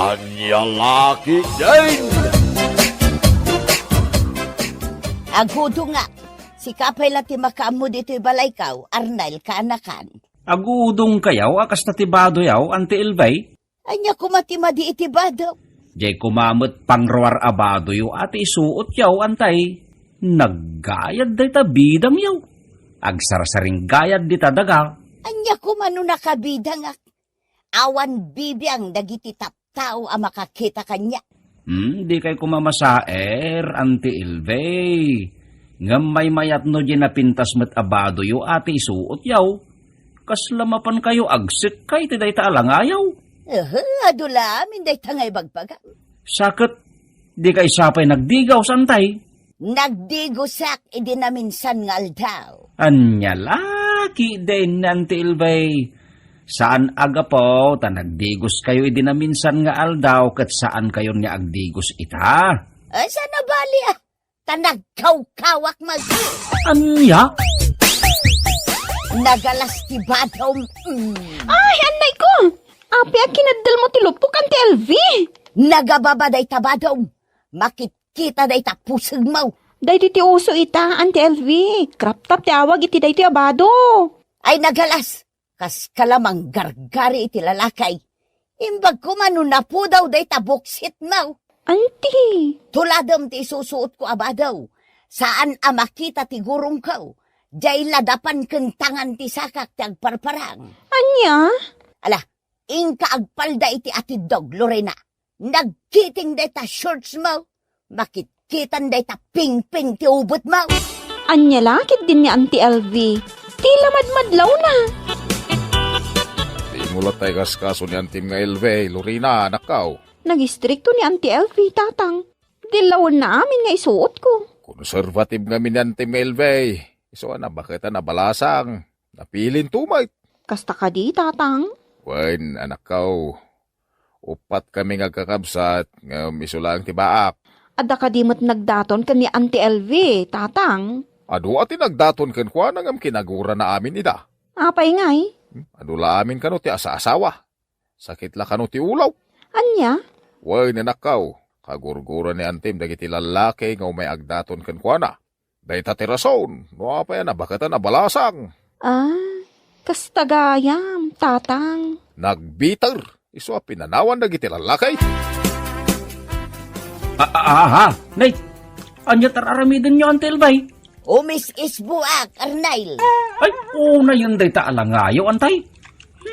Anya laki din! Agudo nga. Si kapay lati makaamo dito'y balay kaw, Arnel kaanakan. Agudong kayaw, akas natibado yaw, Ante Elvay. Anya kumatimadi itibado. Jay kumamot pangrawar abado yo ati isuot yaw, Antay. Naggayad day ta bidang yaw. Agsarsaring gayad di ta daga. Anya kumano nakabida nga. Awan bibiyang dagiti taptao ang makakita kanya. Di kay kumamasaer, Ante Elvay. Ngamay mayat no di napintas met abado yo ati isuot yaw. Kaslamapan kayo agsik kay ti day ta alangayaw. Adula amin day tangay bagbaga. Sakit, di kay sapay nagdigaw, Santay. Nagdigusak idi na minsan nga aldaw. Anya laki din, Ante Elvay. Saan aga po, ta nagdigos kayo idi na minsan nga aldaw, kat saan kayo nga agdigos ita? Ay, sana bali ah. Tanagkaw-kawak mag... Anya? Nagalas ti badaw. Ay, anay ko! Api ang kinadal mo tilupok, Ante LV. Nagababa day tabadaw. Makikita day tapusag mo. Day ti uso ita, Ante LV. Krap tap ti awag iti day ti abado. Ay nagalas. Kas kalamang gargari iti lalakay. Imbag kumano na po daw day tabuksit mo. Auntie. Tuladam ti susuot ko abadaw. Saan makita ti gurong ko? Jay ladapan kentangan ti sakak ti agparparang. Anya? Ala, ingka agpalda iti ati dog, Lorena. Nagkiting day ta shorts mo. Makitkitan day ta ping-ping ti ubot mo. Anya lakit din ni Auntie LV. Tila madmadlaw na. Di mulat tayo kaskaso ni Antim nga Elve, Lorena, nakaw. Nagistrikto ni Auntie LV, tatang. Dilawon na amin nga isuot ko. Konservative nga min Antim nga Elve. Iso na, bakit na balasang? Napilin tumay. Kasta ka di, tatang. Wen, anak kaw. Upat kami nga kakabsat, nga miso lang tibaak. Ada ka di mo't nagdaton ka ni Auntie LV, tatang. Ado ati nagdaton ken kwa nangam kinagura na amin ida. Apay ngay. Ado la amin kano ti asa-asawa. Sakit la kano ti ulaw. Anya? Wen, anak kaw. Kagurgura ni Antim dagiti lalaki nga umay agdaton ken kwa na. Dahita ti rason. No apay na bakit na balasang. Kasta gayam, tatang. Nagbiter. Iso pinanawan dagiti lalaki. Nay, anya tararamidin nyo, Ante Elvay. Umis isbuak, Arnel. Ay, una yun day ta alangayo, Antay.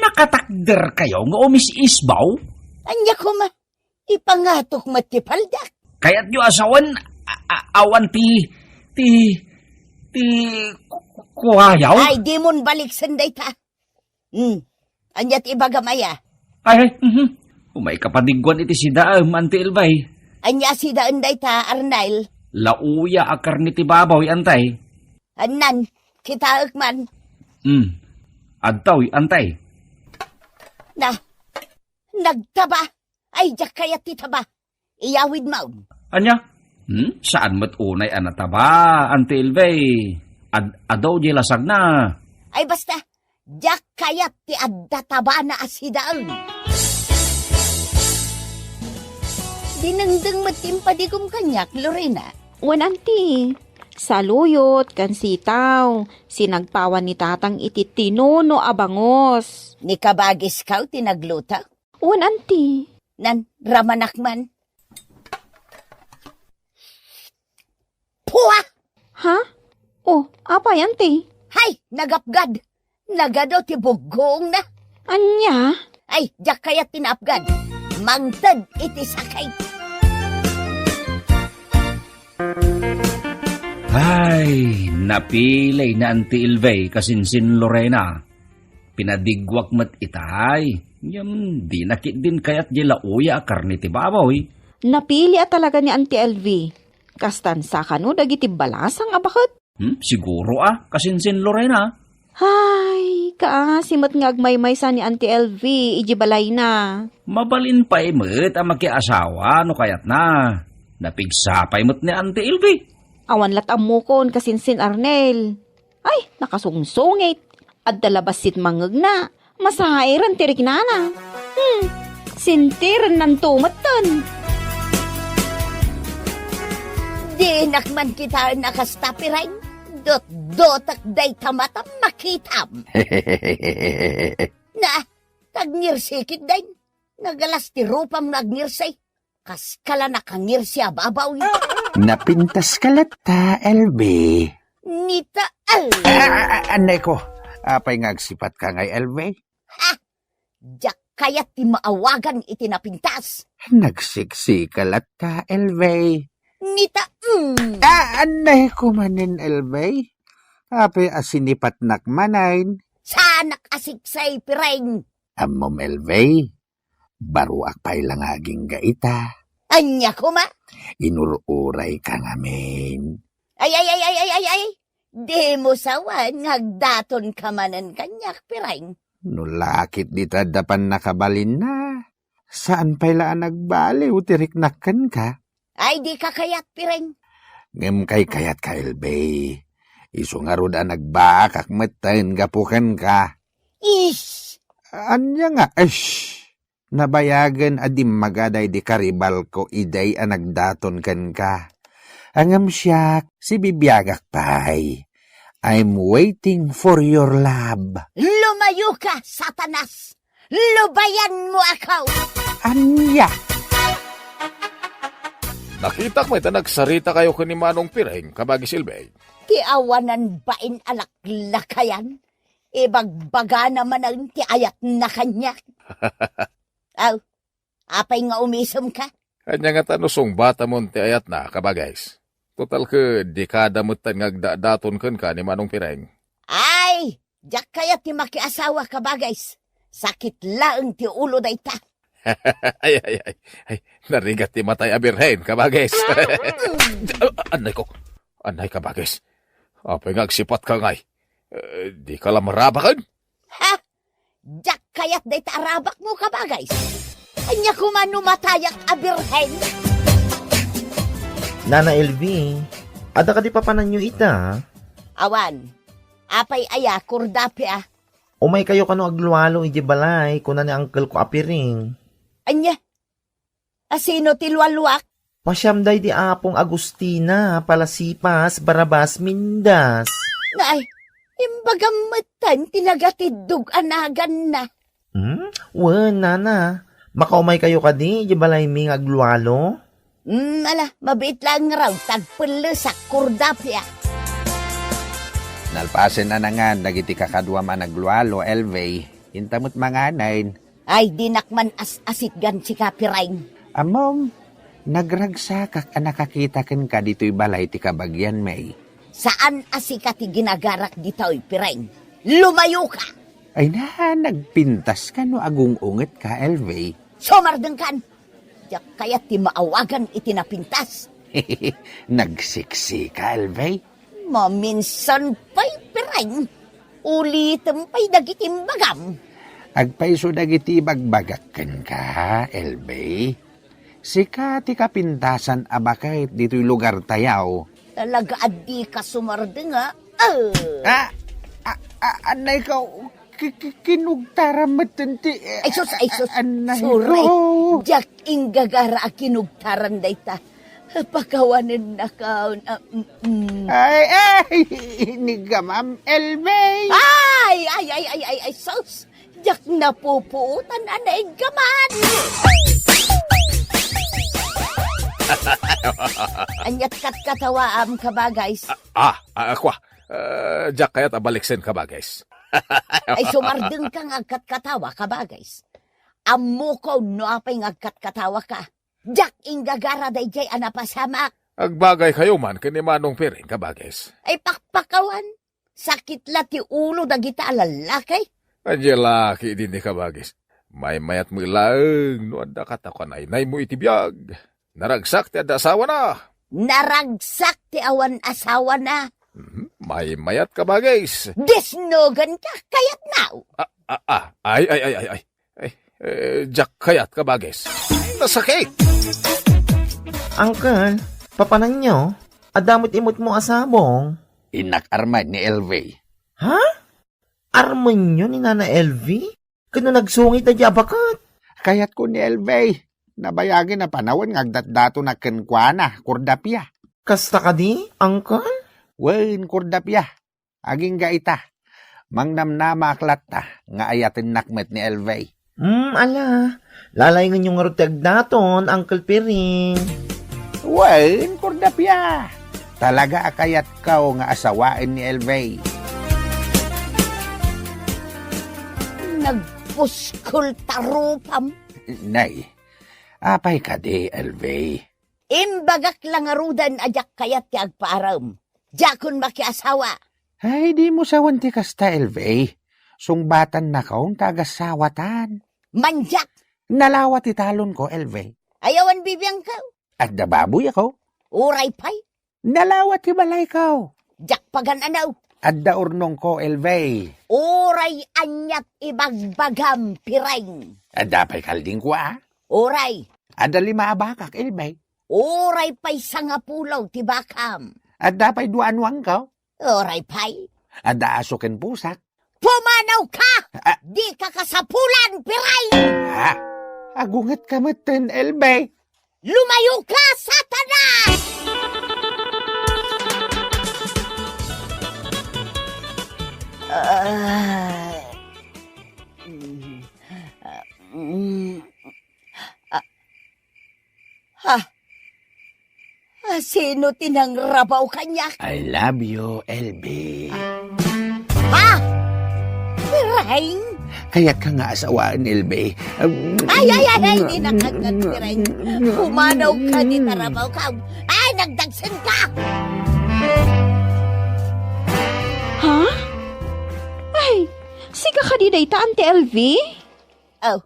Nakatakder kayo nga umis-isbaw. Anya ko ma, ipangatok matipaldak. Kaya't nyo asawan, awan kuhayaw. Ay, di mon balik sanday ta. Anyat ibagamaya. Ay, umay kapadigwan iti si Daam, Ante Elvay. Anya si daan day ta, Arnel. Lauya akar ni ti babaw, Antay. Anan, kita akman. Adtaw, Antay. Nagtaba. Ay, jak kayat ti taba. Iyawid mo. Anya? Saan mo't unay anataba, Ante Elvay? Adaw di lasag na. Ay basta, jak kayat ti adda taba na asidaan. Dinengdeng matimpadigom kanyak, Lorena. Wan, Auntie. Saluyot, kan sitaw. Sinagpawan ni tatang iti tinuno abangos. Ni kabagis kaw tinagluta. Wan, Auntie. Nan, ramanakman. Puwa! Ha? Oh, apa yan, Auntie? Hay, nagapgad. Nagado ti bugong na. Anya? Ay, jak kayat tinapgad. Mangtad iti sakay. Ay, napilay na Ante Elvay kasinsin Lorena. Pinadigwak mat itay. Yam, di nakit din kayat di lauya akar ni ti babaw. Napili talaga ni Auntie LV. Kastan sa kano dagiti balasang abakot. Siguro kasinsin Lorena. Hay, kaasimot nga agmaymay sa ni Auntie LV, ijibalay na. Mabalin pa imot ang makiasawa no kayat na. Napigsapay mo't ni Ante Elvay. Awan lat amukon kasinsin Arnel. Ay, nakasungsungit. At dalabasit mangag na. Masahairan tirik nana. Sintiran ng tumatan. Di nakman kita nakastapiray. Dot-dotak day tamatam makitam. Na, tagnirsikit day. Nagalas ti rupam nagnirsay. Kaskala nakangirsi ababaw. Napintas ka lata, LB. Nita al. Anay ko, apay ngagsipat ka ngay, LB? Diyak kaya't ti maawagan iti napintas. Nagsiksi ka lata, LB. Nita Anay ko manin, LB. Apay asinipat nakmanain. sanak asiksay pireng. Amom, LB. Baruak pa'y langaging gaita. Anya ko ma? Inururay ka ngamin. Ay. Di mo sawan ngagdaton kamanan kanyak pireng. Nulakit di tadapan nakabalin na. Saan pa'y laan nagbaliw, tiriknakan ka? Ay di ka kayat pireng. Ngem kay kayat ka, LB. Iso nga roda nagbakak matayin gapukan ka. Ish! Anya nga, nabayagan adim magaday di karibal ko iday anagdaton kan ka. Angam siya, si bibiyagak pay. I'm waiting for your love. Lumayo ka, satanas! Lubayan mo akaw! Anya! Nakita ko ita nagsarita kayo kani Manong Pireng kabagi silbay. Ti awanan bain alak lakayan? Ibagbaga naman ang ti ayat na kanyak. Aw, apay nga umisom ka? Kanya nga tanusong bata mo ti ayat na kabagays. Total ke dekada mutan ngagdadaton ken ka ni Manong Pireng. Ay, jak kaya ti makiasawa ka bagays. Sakit laeng ti ulo dayta. ay, narigat ti matay abirhen kabagays. Anay kabagays. Apay ngagsipat ka ngay. Di ka lang marabakan? Ha? Jak kayat dayta arabak mo ka bagays. Anya kumano matayak abirhen. Nana LV, ada ka di papanan nyo ita? Awan, apay aya kurdapi ah. Umay kayo kano agluwalo iji balay, kuna ni uncle ko apiring. Anya? Asino tilwaluak? Pasyamday di apong Agustina, Palasipas, Barabas, Mindas. Nay, imbagamatan tinagatidug anagan na. Nana. Makaumay kayo ka di, iji balay ming agluwalo? Ala, mabit lang raw, tagpulusak kurdapi ah. Nalpasen na nga, dagiti kakadwa man naglualo, LV. Intamot mga nain. Ay, dinakman as-asit gan si kapireng. Amom, nagragsakak ang nakakita ken ka dito'y balay ti kabagyan, May. Saan asikat ti ginagarak dito'y pireng? Lumayo ka! Ay na, nagpintas ka no agung unget ka, LV. Sumardeng kan! Diyak kaya ti maawagan itinapintas. Nagsiksi ka, LV. Maminsan pa'y pireng. Ulitem pa'y dagitimbagam. Agpaiso dagiti bagbagakken ka, LV. Sika ti kapintasan abakait dito'y lugar tayaw. Talaga adi ka sumardeng ah. Anay ka, kinugtaran ti... Ay sus, Anay suray. ko. Diyak ingagara kinugtaran dayta. Pagkawanan na kaon. Ay, inigamam, LV. Ay, sus. Diyak napupuutan anay gaman. Anyat kat katawaam ka ba, guys? Akwa. Jack kayat abaliksen kabagays. Ay sumardeng ka ngagkat katawa ka ba, guys? Ammo ko no apay ngagkat katawa ka. Jack ingagara day jay anapasamak. Agbagay kayo man kani Manong Pireng kabagays. Ay pakpakawan. Sakit lati ulo dagita alalakay. Anya laki din ni kabagays. May mayat mo ilaeng no anda katakon ay nay mo itibiyag. Naragsak ti ada asawa na. Naragsak ti awan asawa na. May mayat kabagays. Desnogan ka kayat now. Ay. Jack kayat kabagays. Nasakit. Uncle, papanan nyo? Adamot-imot mo asabong. Inakarman ni LV. Ha? Arman nyo ni Nana LV? Kano nagsungit na di abakat? Kayat ko ni Elvey, nabayagin na panahon ngagdat-dato na kenkwana, kordapya. Kasta ka di, Uncle? Wen kordapya, aging gaita. Mangnamnama aklat ta, nga ayatin nakmet ni Elvey. Ala. Lalayngan yung rutag daton, Uncle Piring. Wen kordapya. Talaga akayat kao nga asawain ni Elvey. Nagpuskol tarupam. Nay, apay ka di, Elvey. Imbagak lang arudan ajak kayat ti agpaaram. Jakon makiasawa. Ay, di mo sawan ti kasta, Elvey. Sungbatan na kaong tagasawatan. Manjak. Nalawat italon ko, Elvey. Ayawan bibiyang ka. At dababoy ako. Uray pay. Nalawat ti balay kao. Jak pagan anaw. At daurnong ko, Elvey. Uray anyat ibagbagam pireng. At dapay kalding ko, ah. Uray. At lima abakak, Elvey. Uray pay sangapulaw tibakam. At dapay duanwang kao. Uray pay. At daasukin pusak. Pumanaw ka! Ah. Di ka kasapulan, piray! Ha? Agungat ka matin, Elvey. Lumayo ka, Satanas! Sino tinangrabaw kanya? I love you, Elvey. Ha? Piray? Kaya ka nga asawaan, Elvey. Ay, di nakagat, Piray. Pumanaw ka, di tarabaw ka. Ay, nagdagsan ka! Ha? Ay, siga ka di dayta, Auntie Elvie? Oh,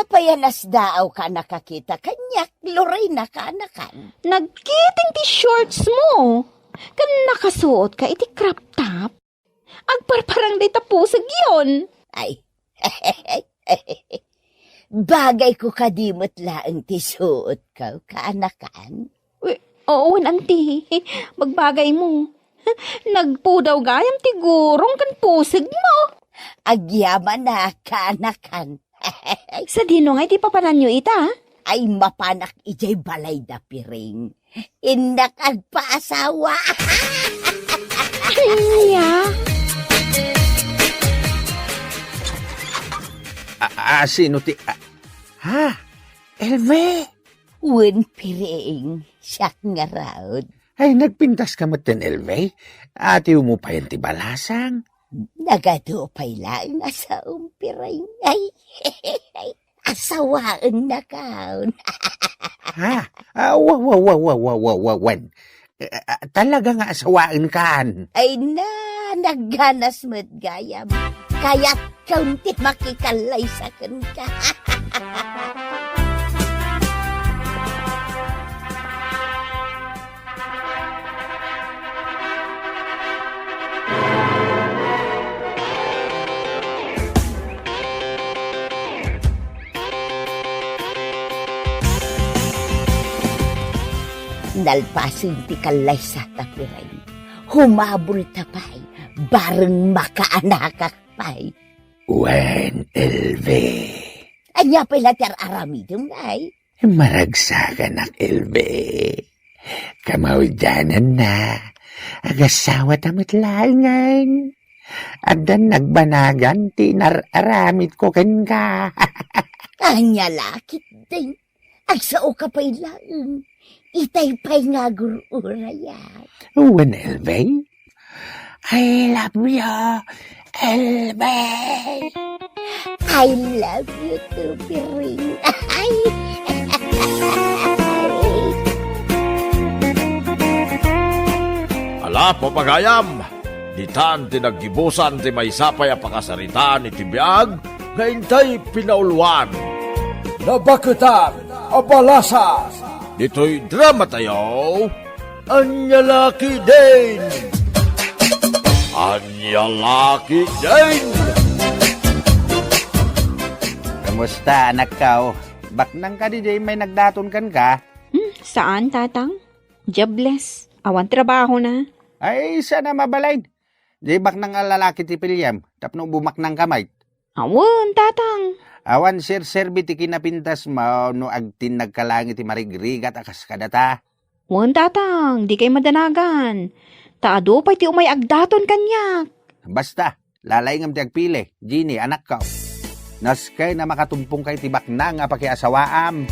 apayanas daaw ka nakakita kanyak, Lorena ka anakan. Nagkiting ti shorts mo. Kan nakasuot ka iti crop top. Agparparang day tapusag yun. Ay, bagay ko kadimot laang ti suot ka, kaanakan. Oo, Auntie. Magbagay mo. Nagpudaw gayam ti gurong kan pusag mo. Agyaman na kaanakan. Sa dino nga iti papanan nyo ita. Ay mapanak ijay balay da piring. Indak agpaasawa. Kaya, Sino ti... ha? Elvey! Wen piring, siyak nga raod. Ay, nagpintas ka matin, Elvey. Ati mo pa yan ti balasang. Nagadupay lang asaong piring. Ay, asawaan na kaon. Ha? Wan. Talaga nga asawaan kan. Ay na, nagganas mo't gayam. Kaya't kaunti makikalay sa ka. Nalpasin ti kalay sa tapiray. Humabol tapay, bareng makaanakak pay. Wan, Elvey. Anya pala ter aramidum ay. Maragsagan ak, Elvey. Kamawdanan na. Agasawa tamit langan. Adan nagbanagan, tinararamit ko ken ka. Anya lakit din. Agsao ka pa'y lang. Itay pa'y nga gururayat. Wan, Elvey. I love you, Elvey. I love you too, Piring. Ay! Ala, papagayam! Ditan tinaggibusan ti may sapay a pakasaritaan iti biag, nga intay pinaulwan. Nabakutan, abalasa! Dito'y drama tayo, Anyalaki din! Anyalaki din! Kamusta, anak ka? Baknang ka di may nagdaton kan ka? Saan, tatang? Jobless. Awan trabaho na. Ay, sana mabalain. Di baknang lalaki ti Pilyam, tapno bumak ng kamay. Awan, tatang. Awan sir biti kinapintas mo no agtin nagkalangit ti marigrigat akas kadata. Wan tatang, di kay madanagan. Taado pa'y ti umay agdaton kanyak. Basta, lalay ngam ti agpili. Gini, anak ka. Naskay na makatumpong kay tibak na nga pakiasawaam.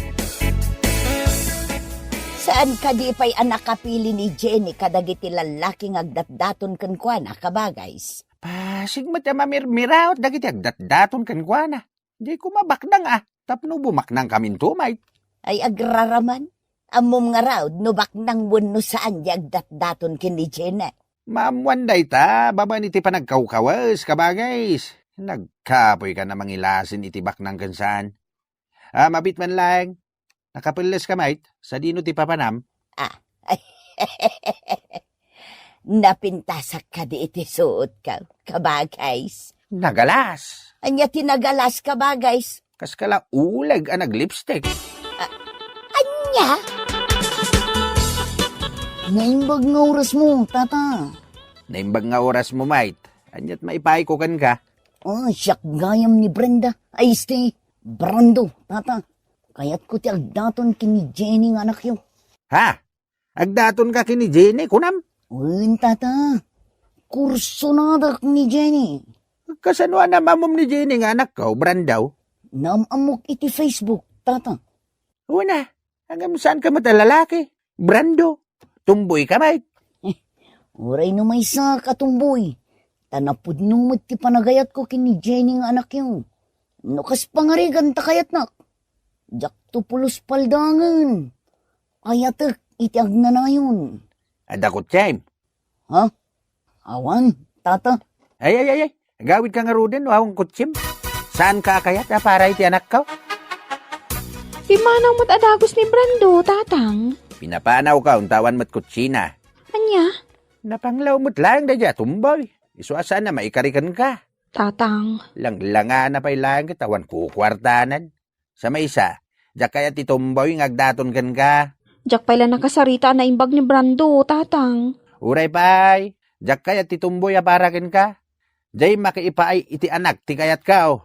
Saan ka di pa'y anak kapili ni Jenny kadagiti lalaking agdatdaton kan kwa na kabagays? Pasig mo ti mamirmiraot dagiti agdatdaton kan kwa na. Di ko mabaknang tapno bumaknang kamin tumay. Ay agraraman. Amom nga raw, nubak nang wano saan di agdatdaton kin ni Jenny. Maamwanday ta, baba ni ti panagkawkawas, kabagays. Nagkapoy ka na mangilasin itibak ng kansan. Mabit man lang. Nakapilis ka, mate. Sa dino ti papanam. Napintasak ka di iti suot ka, kabagays. Nagalas. Anya tinagalas kabagays. Kas kala ulag ang nag-lipstick. Anya? Naimbag nga oras mo, tata. Naimbag nga oras mo, mate. Anyat maipay ko kan ka. Siyak gayam ni Brenda. Ay, stay. Brando, tata. Kaya't ko ti agdaton kini Jenny nga anak yun. Ha? Agdaton ka kini Jenny, kunam? Uy, tata. Kurso na dak ni Jenny. Kasanwa na mamom ni Jenny nga anak ko, Brandaw. Namamok iti Facebook, tata. Una, hanggang saan ka matalalaki? Brando. Tumboy ka, mate. Uray no may sa katumboy. Tanapod nung ti panagayat ko kini Jenny nga anak yun. Nukas pangarigan ta kayat nak. Jak tupulos paldangan. Ayatek itiag na na yun. Adakot time. Ha? Awan, tata. Ay. Gawid ka nga ruden, wawang kutsim. Saan ka kayat para iti anak ka? Pimanaw mo't adagos ni Brando, tatang. Pinapanaw ka, untawan mo't kutsina. Anya? Napanglaw mo't lang da dya, tumboy. Isuasan na maikarikan ka. Tatang. Langlanga na pa'y lang kitawan kukwartanan. Sa may isa, dya kaya ti tumboy ngagdaton kan ka. Jak pala nakasarita na imbag ni Brando, tatang. Uray pa'y, dya kaya ti tumboy aparakin ka. Diyay makiipaay iti anak ti kayat ka o.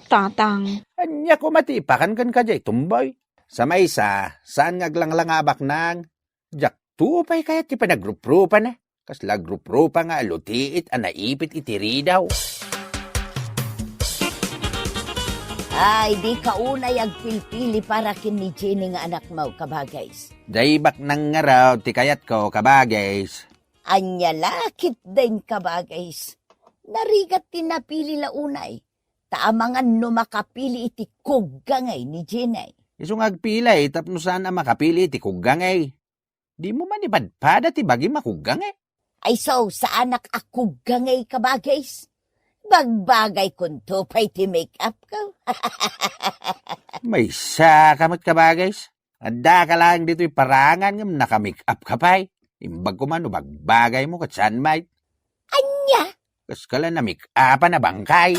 Tatang. Anya ko matipakan kan ka diyay tumboy. Sa may isa, saan ngaglanglangabak nang? Jak tupay kayat ti panagrup-rupa na. Kasla grup-rupa nga lutiit anaipit itiri daw. Ay, di ka unay agpilpili para kin ni Jenny nga anak mo, kabagays. Diyay bak nang nga raw ti kayat ko kabagays. Anya lakit din kabagays. Narigat tinapili la unay. Taamangan no makapili iti kugangay ni Jenny. Isong agpilay tapno sana makapili ti kugangay. Di mo man ipadpada ti bagi makugangay. Ay so, sa anak akugangay kabagays. Bagbagay kun to pa'y ti make-up ka. May sa kamot kabagays. Adda ka lang dito'y parangan ngam nakamake up ka pa'y. Imbag ko man bagbagay mo kat saan may. Anya? Kas kala na make up na bangkay.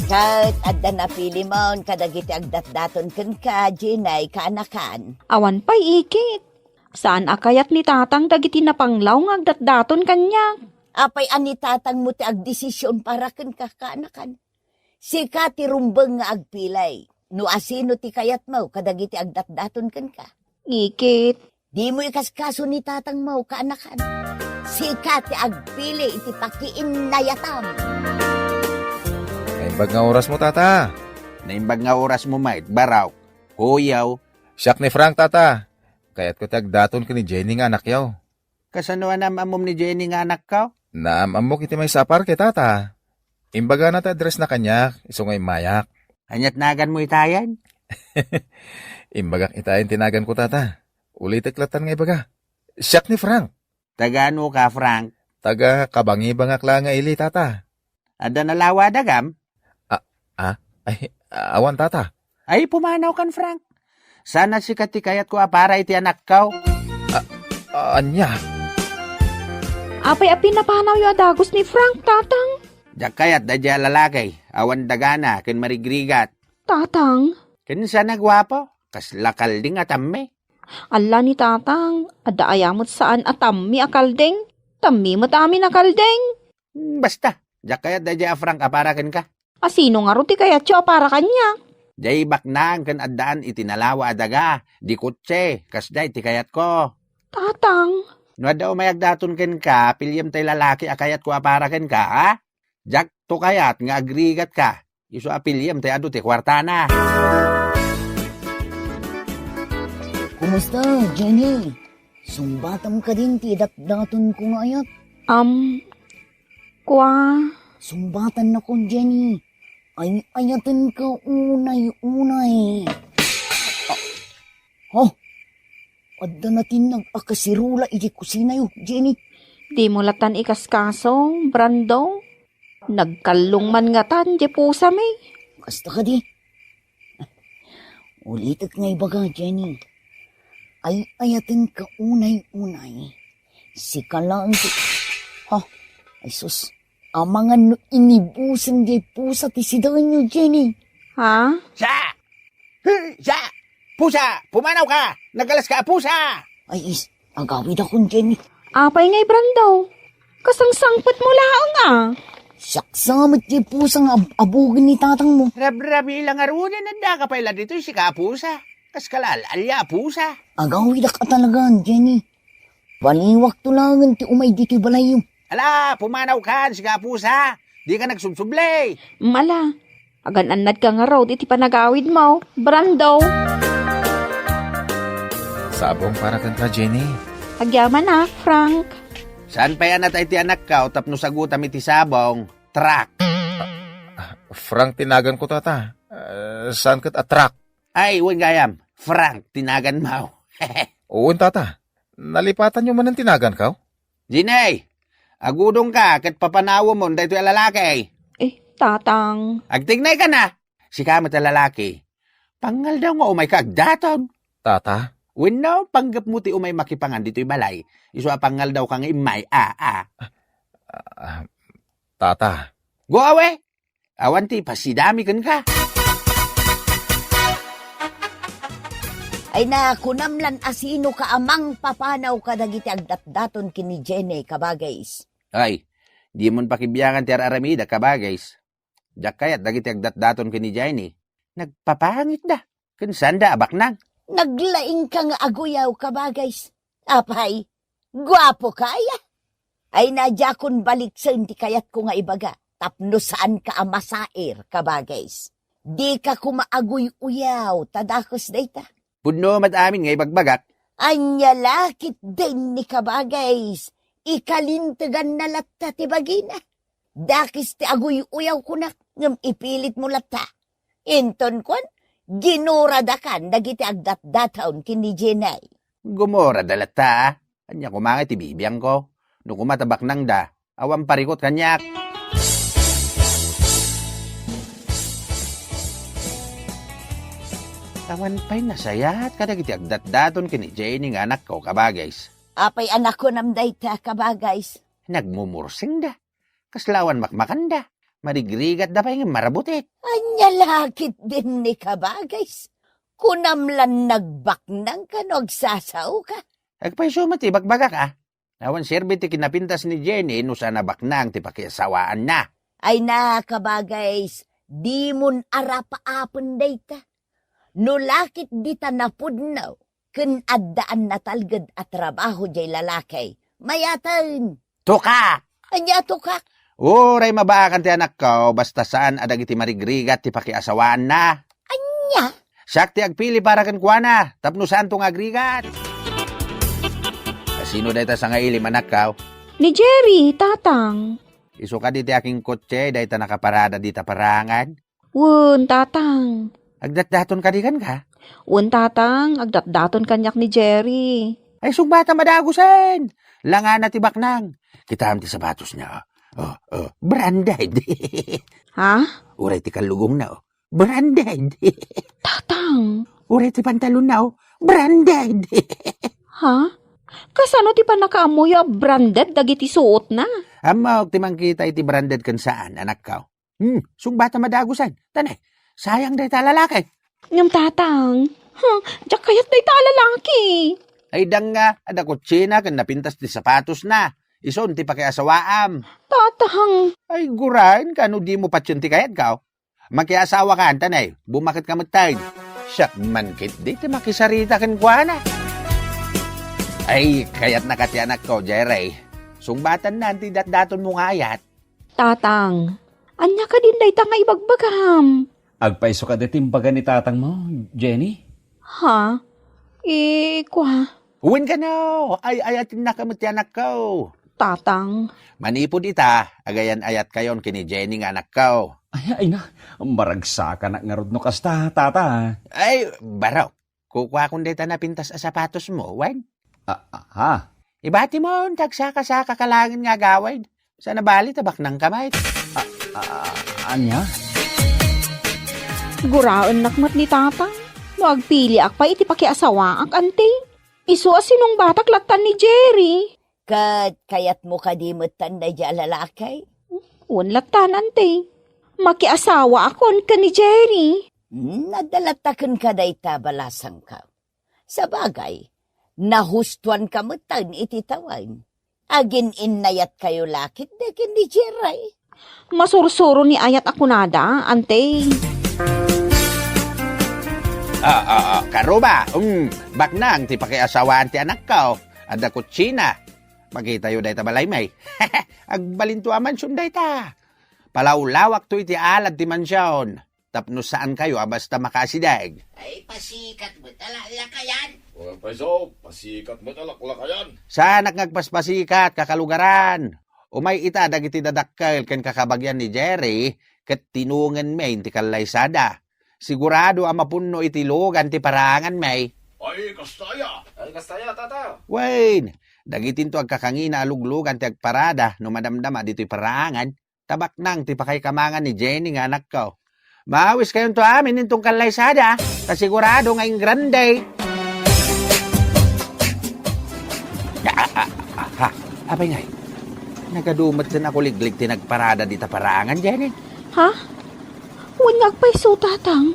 Kat adda na pili mo, kadagiti agdatdaton kan ka, Jenny, kaanakan. Awan pa'y ikit. Saan akayat ni tatang dagiti napanglaw ng agdatdaton kanya? Apay anitatang mo ti agdesisyon para kan ka kaanakan. Sika ti rumbeng nga agpilay. No asino ti kayat mo, kadagiti agdatdaton kan ka. Ikit. Di mo ikaskaso ni tatang mo kaanakan. Sika ti agpili iti pakiin nayatam. Naimbag nga oras mo, tata. Naimbag nga oras mo mait, baraw. Kuyaw. Siyak ni Frank, tata. Kaya't ko tagdaton ka ni Jenny nga anak yaw. Kasano na mamom ni Jenny nga anak ka? Naamamok iti may sapar kay tata. Imbaga na ta address na kanya, isungay mayak. Anyat nagan mo itayan? Imbagak itayin tinagan ko, tata. Ulitik-latan nga ibaga. Siyak ni Frank. Tagano ka, Frank? Taga kabangi-bangak lang nga ili, tata. Ada nalawa dagam? Ay, awan, tata. Ay, pumanaw kan, Frank. Sana si katikayat ko para iti anak ka. Anya? Apay apin napanaw yung adagos ni Frank, tatang. Diyak kayat dadya lalaki. Awan dagana, kin marigrigat. Tatang. Kinsa nagwapo? Kaslakal ding atame. Ala ni tatang. Ada ayamot saan atammi akaldeng. Tammi mo tamin akaldeng. Basta, diyak kayat dadya Frank aparakin ka. Asino nga ro ti kayat siya para kanya. Day baknang kan addaan itinalawa adaga. Di kutse, kasday ti kayat ko. Tatang, No daw may agdaton ken ka, pilyam tay lalaki akayat ko para ken ka, ha? Jak to kayat nga agrigat ka. Iso apilyam tay adu ti kwartana. Kumusta, Jenny? Sumbatam ka din ti datdaton ko nga ayat. kwa, Sumbatan na ko, Jenny. Ay ayatan ka unay-unay. Oh, adda natin nag-akasirula iti kusina yo, Jenny. di mo latan ikaskaso, Brando. Nagkalong man nga tan, di pusa may. Kasta ka di. Ulitak nga ibaga, Jenny. Ay ayatin ka unay-unay. Si kalaan ti... Ha? Ay sus. Ang mga inibusan di pusa ti sidagan nyo, Jenny. Ha? Sa! Sa! Pusa! Pumanaw ka! Nagalas ka, pusa! Ay agawid akong, Jenny. Apay ngay, Brando. Kasangsangpot mo laang Saksamat di pusang abugin ni tatang mo. Rabrabi lang arunan nanda ka pala dito si kapusa. Kas kalal, alya pusa. Agawid ka talagang, Jenny. Paniwak to lang ti umay dito'y balayo. Ala, pumanaw ka si kapusa. Di ka nagsubsublay. Mala, agan-anad ka nga raw, iti panagawid mo, Brando. Sabong para kan ka, Jenny. Agyaman na, Frank. Saan pa yan at ti anak ka o tapno sagutam iti sabong? Truck. Frank tinagan ko, tata. Saan kat atrak? Ay, uwan gayam. Frank, tinagan mo. Oo, tata. Nalipatan nyo man ang tinagan ka? Jinay, agudong ka kat papanawo mo dahito yung lalaki. Tatang. Agtignay ka na. Si kamot ang lalaki. Pangal daw nga umay kagdaton. Tata? Wino, panggap mo ti umay makipangan dito'y balay. Iso pangal daw kang imay, Tata. Go away! Awan ti, pasidami kan ka. Ay na, kunamlan asino ka amang papanaw ka dagiti agdatdaton kini Jenny kabagays. Ay, di mon pakibiyangan ti aramida kabagays. Jak kayat dagiti agdatdaton kini Jenny. Nagpapangit da. Kansanda abak nang. Naglaing ka nga aguyaw kabagays. Apay, guwapo kaya. Ay nadya kun balik sa hindi kayat ko nga ibaga. Tapno saan ka amasair kabagays. Di ka kumaaguy-uyaw, tadakos dayta. Pudno madamin nga ibagbagak. Anya lakit din ni kabagays. Ikalintagan na latta ti bagina. Dakis ti aguy-uyaw kunak ngam ipilit mo latta. Inton kon, ginuradakan dagiti agdat-dataon kini Jenay. Gumora dalata. Anya kumangit ibibiyang ko. No kumatabak nang da. Awang parikot kanyak. Tawan pa'y nasayat kada kiti agdat-daton kini Jenny nga anak ko kabagays. Apay anak ko namday ta kabagays. Nagmumursing da. Kaslawan makmakanda. Marigrigat da pa'y nga marabutit. Anya lakit din ni kabagays. Kunamlan nagbaknang ka no agsasaw ka. Agpa'y sumati bagbagak ah. Awan serbi ti kinapintas ni Jenny no sana baknang ti pakiasawaan na. Ay na kabagays, di mun arapa-apon dayta. No lakit di ta napudnaw, kun addaan na talgad at trabaho jay lalakay. Mayatan, Tuka! anya to ka. Uray mabakan ti anak ko basta saan adag iti marigrigat ti pakiasawaan na. Anya? Sakti agpili para kan kuana, tapno saan tong agrigat. Sino dayta sa nga ilim anak ka? Ni Jerry, tatang. Iso ka diti aking kotse, dayta nakaparada dita parangan. Wun, tatang. Agdat-daton ka di kan ka? Wun, tatang. Agdat-daton kanyak ni Jerry. Ay sugbata madagusan. Langan na tibak nang. Kita ti sapatos niya. Branded. Ha? Uray ti kalugong na. Branded. Tatang. Uray ti pantalon na. Branded. Ha? Kasano ti pa nakaamoy branded dagiti suot na? Amok ti mangkita iti branded kan saan, anak ka. Sugbata madagusan. Tanay, sayang day ta lalaki. Ngam tatang. Diyak kayat day ta lalaki. Ay dang nga, ada kutsina kan napintas ti sapatos na. Ison ti pakiasawaam. Tatang. Ay gurain, kano di mo patsyon ti kayat ka. Makiasawa ka, tanay. Bumakit ka matay. Siyak man kit, di ti makisarita kan kwa na. Ay, kaya't nakatianak ko, Jerry. Sungbatan na, ti datdaton mo nga ayat. Tatang, anya ka din day nga ibagbagam. Agpaiso ka detimbaga ni tatang mo, Jenny? Ha? Kwa? Uwin ka na, ay ayatin na kamatianak ko. Tatang, Manipod ita, agayan ayat kayon kini Jenny nga anak ko. Ay na, maragsa ka na nga rod no kasta, tata. Ay, baraw. Kukuha kong deta na pintas sa sapatos mo, wan. Ha? Ibati mo, tagsaka-saka kalangin nga gawid. Sa nabali, tabak ng kamay. Anya? guraon nakmat ni tatang. No agpili ak pa iti pakiasawa ak ante. Isu asinong batak latan ni Jerry. Kayat mo kadimutan na dya lalakay? Un latan ante. Makiasawa akon ka ni Jerry. Nadalatakan ka day tabalasang ka. Sa bagay, nahustuan ka mutan iti tawan. Agin inayat kayo lakit dekin ni Jerry. Masursuro ni ayat ako nada, ante. Karuba, baknang ti pakiasawaan ti anak ko. Ada kutsina. Magkita yu day tabalay may. Agbalintuaman sunday ta. Palawlawak to iti alad ti mansyon. Tapno saan kayo basta makasidag. Ay, pasikat mo talalakayan. O paiso, pasikat mo talaklakayan. Sanak ngagpaspasikat kakalugaran. Umay ita dagiti dadakkel ken kakabagyan ni Jerry ket tinungan may ti kalaysada. Sigurado ang mapunno iti lugan ti parangan may. Ay, kastaya, tata. Wayne, dagitin to agkakangina aluglugan ti agparada no madamdama dito'y parangan. Tabak nang ti pakaykamangan ni Jenny nga anak ko. Mawis kayon to amin nitong kalaysada. Kasigurado ngayong grande. Apay ngay. Nagadumat din ako liglig ti nagparada di parangan, Jenny. Ha? Unyag pa iso tatang.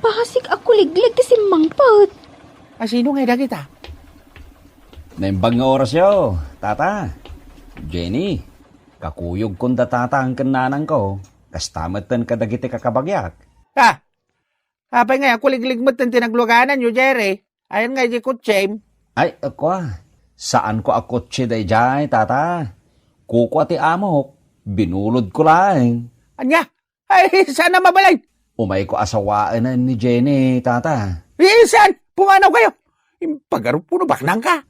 Pahasik ako liglig kasi mangpot. Sino ngay dagita? Naimbang nga oras yo, tata. Jenny, kakuyog kong tata ang kananang ko. Kastamatan ka dagiti kakabagyak. Apay ngay ako liglig mo tin tinagluganan nyo, Jerry. Ayan ngay di kutsem. Ay, ako saan ko ako tsiday jay, tata? Kuko ti amok, binulod ko lang. Anya? Ay, sana mabalay. Umay ko asawaan na ni Jenny, tata. Saan? Pumanaw kayo. Impagaro puno baknang ka.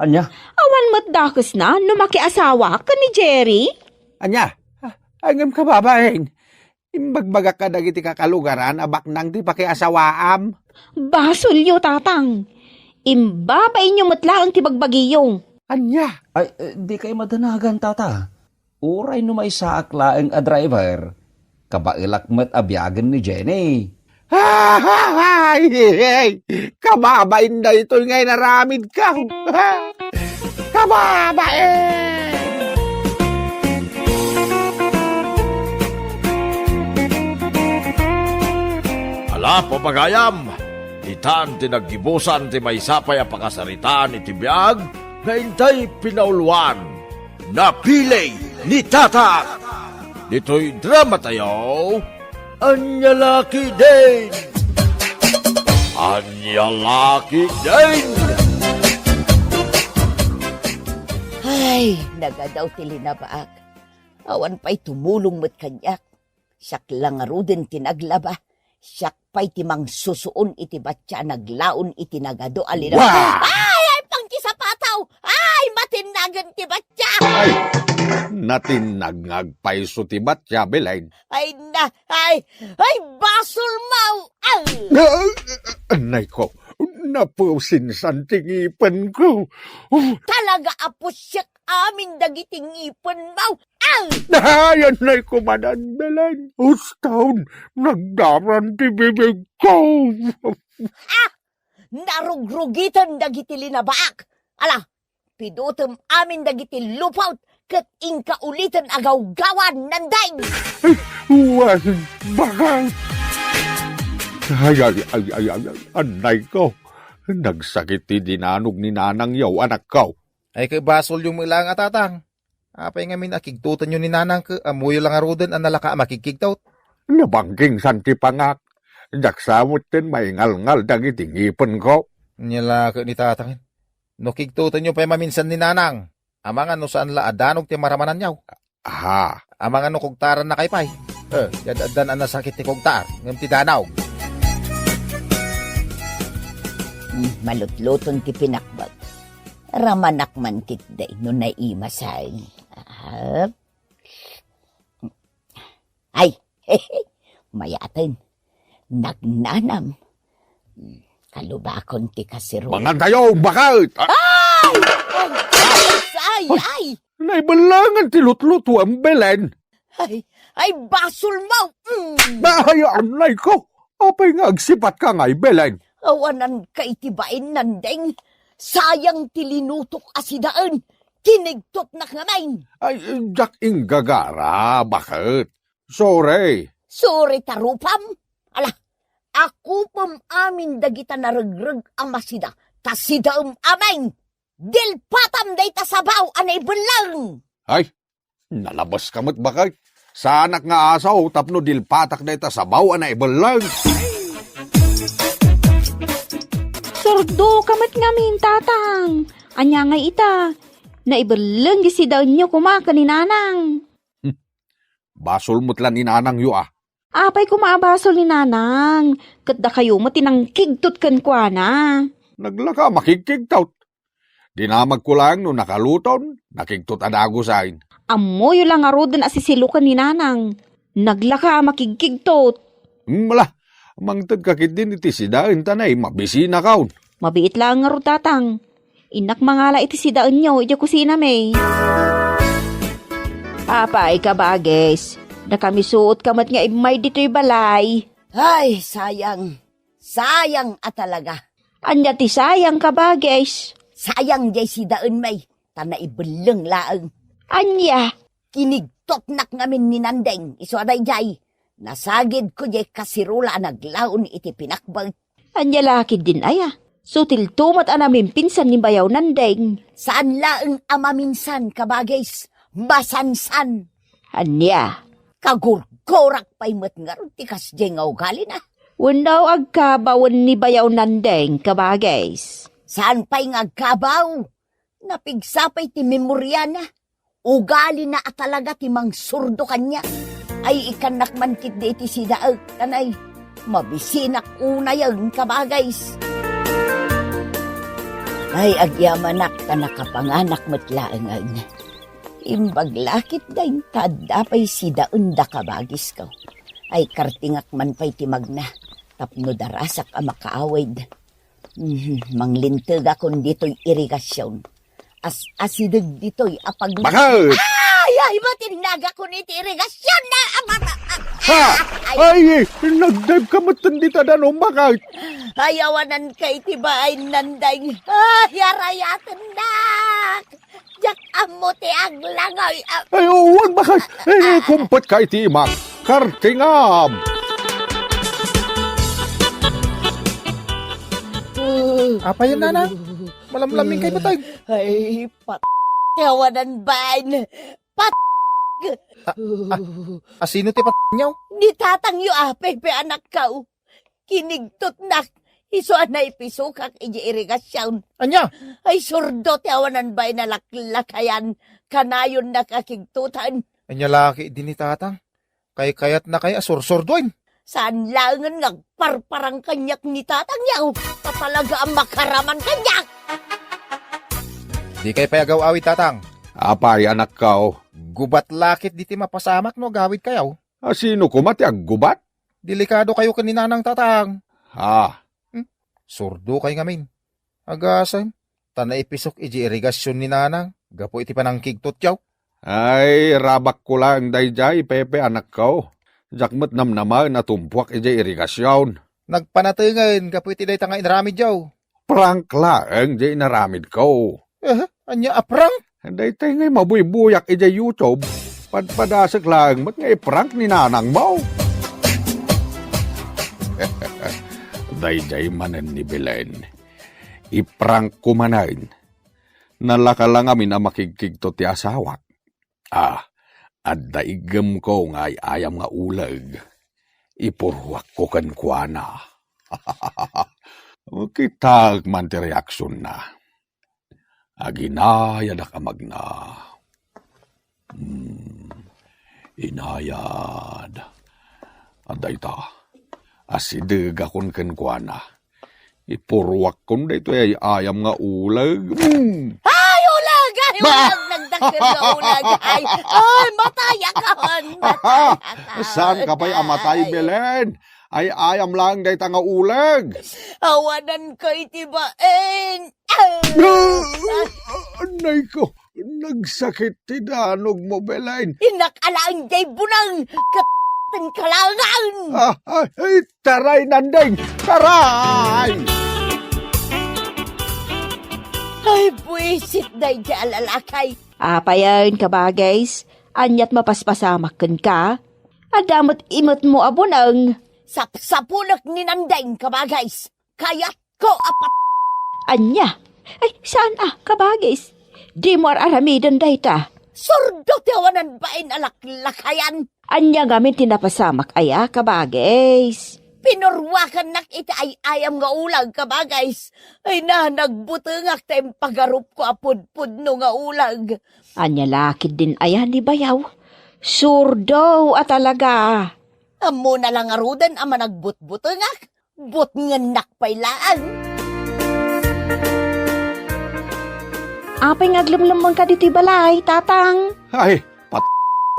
Anya? Awan mo't dakos na no makiasawa ka ni Jerry? Anya? Angam ka babaeng. Imbagbagak ka dagiti kakalugaran abaknang ti pakiasawaam. Basulyo tatang. Imbabay niyo matlaang tibagbagiyong. Anya? Ay, di kayo madanagan, tata. Uray no may saakla ang driver. Kabailak met abyagan ni Jenny. Ay, kababain na ito ngay naramid ka. Kababain! Ala, papagayam. Itan tinaggibusan ti may sapay a pakasaritaan iti biyag na intay pinauluan. Napilay ni Tatak. Dito'y drama tayo. Anyalaki din. Anyalaki din. Ay, nagadaw tilinabaak. Awan pa'y tumulong mo't kanyak. Siyak lang aruden tinaglaba. Siyak pa'y timang susuon iti batya naglaon iti nagado alina. Wow! Ay, pangkisapataw! Ay, matinagan ti batya! Ay, natinagngag paiso ti batya, Belain. Ay, basol mau! Anay ko, napusinsan tingipan ko. Talaga apos siyak amin dagiting ipon mau! Ayan na'y kumanan, Belain. Ustawn, nagdaran ti bibig ko. Narugrugitan dagiti linabaak! Ala, pidutom amin dagiti lupaut kat ingka ulitan agaw-gawan nanday! Wan, baka. Ay, anay ko. Nagsakit ti dinanog ni nanang yaw, anak ko. Ay kay basol yung ilang atatang. Apay nga min akigtutan yun ni nanang ka, amuyo lang arudan ang nalaka makikigtaut. Nabangking santi pangak. Jaksamot din may ngal-ngal dagiti ngipon ko. Nilaki ni tatang. No kigtutan nyo pa maminsan ni nanang. Amang ano saan la adanog ti maramanan nyaw. Aha, Amang ano kugtaran na kay pay. Yadadan ang nasakit ti kugtar. Ngam ti danaw. Malutluton ti pinakbag. Ramanak man kitday no naimasay. Ay, mayatin. Nagnanam. Kalubakon ti kasiro. mga tayo, bakit? Ay! Naibalangan ti lutluto ang Belen. Ay, basol mo! Bahayaan na ko. Apay nga agsipat ka nga, Belen. Awanan ka itibain nandeng. Sayang tilinutok asidaan. Kinigtot na ngamain. Ay, jak inggagara, bakit? Sorry. Sorry tarupam. Ala, ako pam amin dagita naragrag ang masida. Tasidaam amain. Dilpatam day tasabaw anay belang. Ay, nalabas kamot bakit? Sanak nga asaw, tapno dilpatak na ita sabaw na ibalang. Sordo kamat ngamin, tatang. Anya nga ita. Naibalang si daw nyo kumaka ni nanang. Basol mutlan ni nanang yu ah. Apay kumaabasol ni nanang. Kadda kayo matinangkigtot kan kwa na. Naglaka makikigtaut. Dinamag ko lang no nakaluton, nakigtot adago sain. Amoy lang arodan asisilukan ni nanang. Naglaka makigkigtot. Mala, mangtad kakit din iti sidain tanay, mabisina kaun. Mabiit lang nga ro, tatang. Inak mangala iti si daan nyo, iti kusina may. Apay ka bages. Nakamisuot kamat nga imay dito'y balay. Ay, sayang. Sayang at talaga. Anya ti sayang ka bages. Sayang jay si daan may. Tana ibelang laang. Anya, Kinigtot nak ngamin ni Nandeng. Iso aday jay. Nasagid ko jay kasirula naglaon iti pinakbag. anya lakid din aya. Sutil tumat anamin pinsan ni bayaw nandeng. Saan laang amaminsan kabagays. Basansan. Anya, Kagurgorak pa'y matngar. Tikas jay nga ugali na. wanaw agkabawan ni bayaw nandeng kabagays. Saan pa'y ngagkabaw? Napigsapay ti memorya na. Ugali na at talaga ti mang surdo kanya. Ay ikanak man kit di iti si daag. Kanay, mabisinak una yan kabagays. Ay agyamanak ka nakapanganak matlaangan. Imbaglakit dahin tadapay si daun da kabagis ka. Ay kartingak man pa'y timagna. Tapno darasak a makaawid. Manglintag akong dito'y irigasyon. Asidag dito'y apag... Bakit? Ay, matinaga ko ni irigasyon na... Ha! Ay, nagdive ka matandita na no, bakit? Ayawanan kay tibaay nanday. Ay, arayatan na! Jak amo ti aglangoy. Ay, uwan, bakit? Eh, kumpot ka iti imak. Kartingam! Apa yan, nanang? Malamlaming kay batay. Ay, yawanan bain. Asino ti nyaw? Ni tatang yu pepe anak kau. Kinigtot nak. Iso na ipisukak iji irigasyon. Anya? Ay surdo tiawanan bain na laklakayan. Kanayon nakakigtutan. Anya laki din ni tatang. Kayat na kay asur-sur doin. Saan langan nagparparang kanyak ni tatang yaw. Papalaga ang makaraman kanyak. Di kay payagaw awit tatang. Apay, anak kao. Gubat lakit di ti mapasamak no gawid kayaw. Sino kumati ang gubat? Delikado kayo kanina ng tatang. Ha? Surdo kay ngamin. Agasan. Tana ipisok iji irigasyon ni nanang. Gapo iti panangkigtot yaw. Ay, rabak ko lang dayjay, Pepe, anak ko. Jakmat namnama na tumpuak ija irigasyon. Nagpanatingan. Gapo iti day tanga inaramid yaw. Prank lang, jay naramid ko. Anya aprang? Day tayo ngay mabuy-buyak ija YouTube. Padpadasak lang, mat ngay prank ni nanang mo. Dayjay manan ni Belen. Iprank ko manan. Nalaka lang amin na makikigto ti asawak. At daigam ko ngay ayam nga ulag. ipurwak ko kan kuana. Kitag man ti reaksyon na. Aginaya da kamagna. Inayad. Aday ta. Asideg akon kan kuana. Ipurwak kon da ito ay ayam nga ulag. Ay, ulag! Ay, ulag! Nagdakil nga ulag! Ay, mataya ka hon! Mataya ka! Saan ka pa'y amatay, Belen? Ay ayam lang day nga ulag. Awanan ko itibain! Anay ko, nagsakit ti danog mo, Belen. Inakalaan jay bunang! Kapten kalangan! Ay, taray nandeng! Taray! Ay, buwisit day dyan lalakay! Apayan ka ba, guys? Anyat mapaspasamakan ka? Adamot imot mo abunang. Sapsapunak ni nandeng ka ba, guys? Kayat ko apat! Anya? Ay, saan ka ba, guys? Di mo aramidan day ta. Surdo tiyawanan bain alaklakayan! Anya gamin tinapasamak aya ka ba, guys? Pinurwakan nak iti ay ayam nga ulag ka ba, guys? Ay na, nagbutungak tayong pagarup ko apud-pud no nga ulag. Anya lakid din aya ni bayaw. Surdo at talaga. Amo na lang arudan ama nagbut-butungak. But nga nakpailaan. Apay ngaglamlamang ka dito'y balay, tatang. Ay,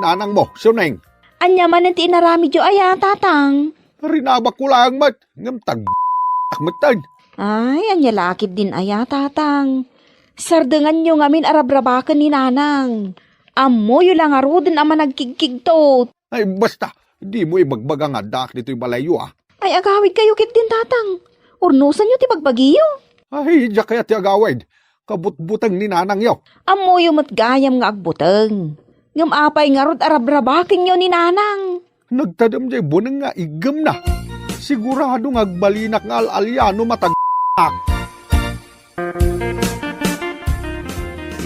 nanang mo, suneng. Anya man ang tinarami jo aya, tatang. Rinabak ko lang mat. Ngam akmatan. Ay, anya lakid din aya, tatang. Sardengan nyo ngamin arabrabakan ni nanang. Amo yung lang arudan ama nagkigkigtot. Ay, basta. Di mo ibagbag ang adak dito'y balayo ah. Ay, agawid kayo kit din, tatang. Urnusan nyo ti bagbagiyo. Ay, diya kaya ti agawid. Kabutbutang ni nanang yaw. Amo yung matgayam nga agbuteng. Ngam apay nga rod arabrabakin nyo ni nanang. Nagtadam jay bunang nga igam na. Sigurado nga agbalinak nga al-alyano matag**ak.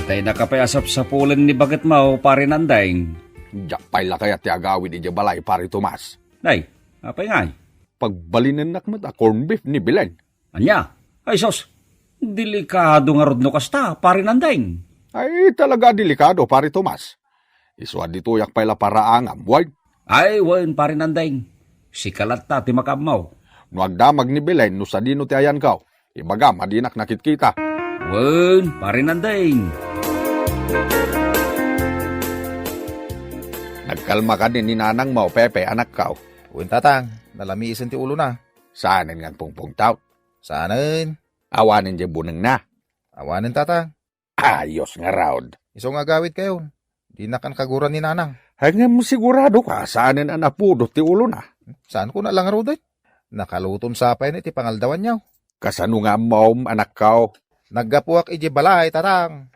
Itay nakapayasap sa pulan ni Bagat Mau, pare nandaing. Diya pala kaya ti agawid ija balay pare Tomas. Nay, apay ngay. Pagbalinan nakmat a corn beef ni Belen. Anya? Ay sos, delikado nga rod no kasta, pare nandaing. Ay talaga delikado pare Tomas. Iswa dito yak pala paraangam. Wag, Ay, wen, pare nandaing. Si kalat ta, ti makamaw. no agdamag ni Belen no sa dino ti ayan kaw. Ibaga madinak nakit-kita. Wen, pare nandaing. Nagkalma ka din ni nanang mo, Pepe, anak kaw. Uwin tatang, nalamiisan ti ulo na. Saanin nga pungpung taut. Saanin? Awanin di bunang na. Awanin tatang. Ayos nga raod. Iso nga gawid kayo. Di na kan kaguran ni nanang. Hanggang mo sigurado ka, saanin ang napudot ti ulo na. Saan ko na lang aruday? Nakalutom sapay ni ti pangaldawan niyaw. Kasano nga mo, anak kaw. Naggapuak iji balay, tatang.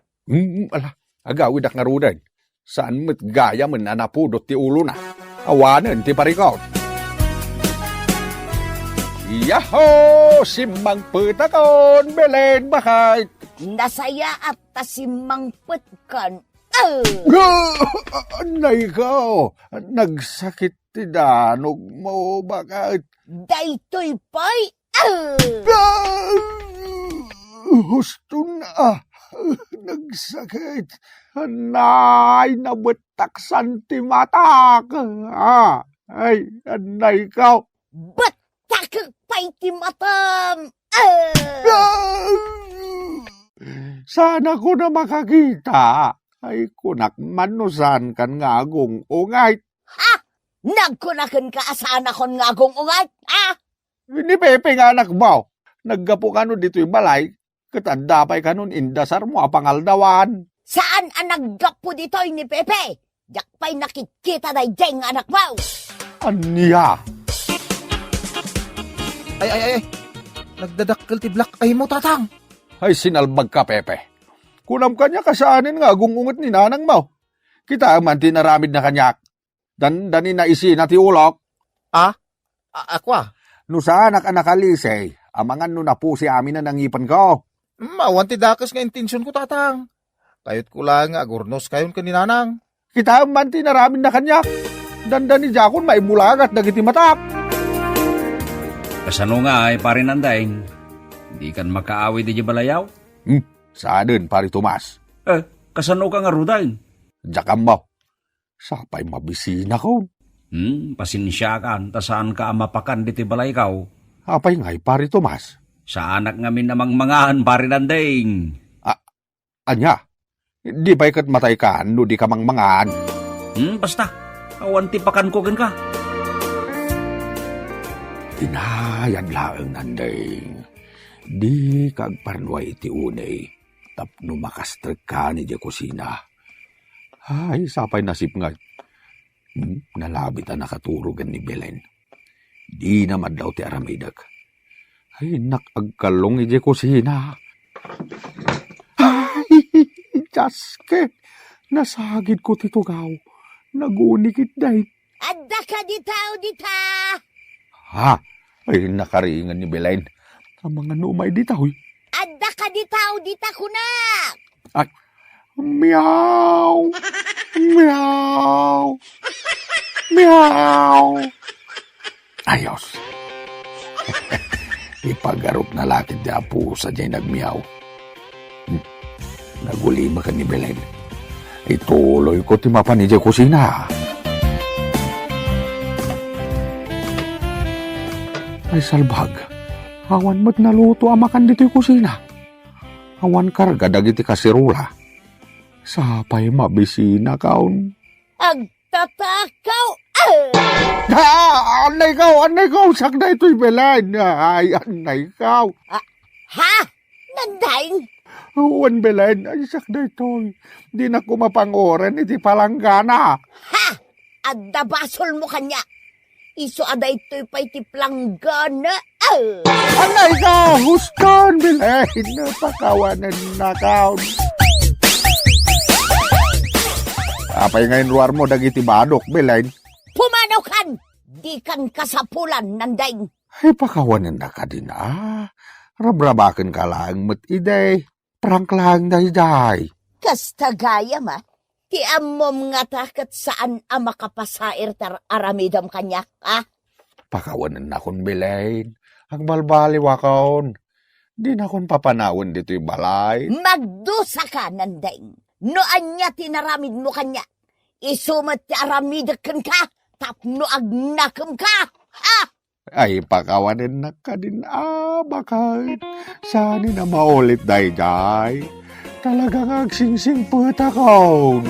Ala, agawid ak nga rudan. Saan mo't gaya man na napudot ti ulo na. Awanan ti parikaw. Yaho! Simang putakon, Belen, bakit? Nasaya at tasimang putkan. Anay ko, nagsakit ti danog mo, bakit? Daytoy pa'y. Husto na, nagsakit. Anay, nabataksan ti matak. Ay, anay ko. Ba't takag pa'y timatam? Sana ko na makakita. Ay, kunak manusan kan ngagong ungay. Nagkunakan ka asana kon ngagong ungat? Ni Pepe nga anak mo. Naggapo ka nun dito'y balay. Katanda pa'y ka nun indasar mo apangaldawan. Saan ang naggapo dito'y ni Pepe? Yak pa'y nakikita na diyeng anak mo. Aniya? Ay. Nagdadakkel ti black ay mo, tatang. Ay, sinalbag ka, Pepe. Kunam kanya kasaanin nga gungungot ni nanang mo. Kita man tinaramid na kanyak. Dandani na isi na ti ulok. Akwa? No sa anak-anak alisay, amangan no na po si amin na nangipan ko. Mawan ti dakas nga intensyon ko, tatang. Kayot ko lang nga, agurnos kayon ka ni nanang. Kita man tinaramid na kanyak. Dandani jakon maibulagat dagiti matak. Kasano nga ay pare nanday, di kan makaaway di balayaw? Saan pari Tomas? Kasano ka nga ruday? Jakam mo. Sapay mabisina ko. Pasinsya ka, saan ka mapakan di balay kaw? Apay ngay pari Tomas. Sa anak ngamin namang mangahan pare nanday. Anya, di ba ikat matay ka, no di ka mangmangan? Basta, awan tipakan ko ka. Inayan laang nanday. Di kagparnuay iti unay. Tapno makastrek ka ni di kusina. Ay, sapay nasip nga. Nalabit na nakaturugan ni Belen. Di naman daw ti aramidag. Ay, nakagkalong iti kusina. Ay, Jaske, nasagid ko titugaw. Nagunikit day. Adda ka ditaw dita! Ha? Ay, nakaringan ni Belen. Ang mga numay ditaw. Adda ka ditaw dita kuna! Meow! Meow! Meow! Ayos. Ipagarop na lakit di apo sa dyan nagmeow. Nagulima ka ni Belen. Ituloy ko ti mapan ni dyan kusina. Ay salbag. Awan mo't naluto ang makan dito'y kusina. Awan karga dagiti kasirula. Sapay mabisina kaon. Agtatakaw! Anay kaw, sakda ito'y Belen. Ay, anay kaw. Ha? Nandaing? Uwan Belen, ay sakda ito'y. Di na kumapangoran, iti palanggana. Ha? Adda basol mo kanya. Iso ada ito'y pa'y tiplanggana. Anay kaw, huston Belen. Napakawanan na kaon. Apay ngayon luar mo dagiti badok, Belen. Pumanaw kan! Di kan kasapulan, nandaing. Ay, pakawanan na ka din, Rabrabakan ka lang, mat iday. Prank lang, day. Kastagaya ma, ti amom nga takat saan ang makapasair tar aramidam kanyak, Pakawanan na kon, Belen. Ang balbaliwa kaon. Di na kon papanawan dito'y balay. Magdusa ka, nandaing. Noan niya tinaramid mo kanya. Isumat ti aramidakan ka, tapno agnakam ka, Ay, pakawanan na ka din, bakit? Saan na maulit, day. Talagang agsingsing puta kaon.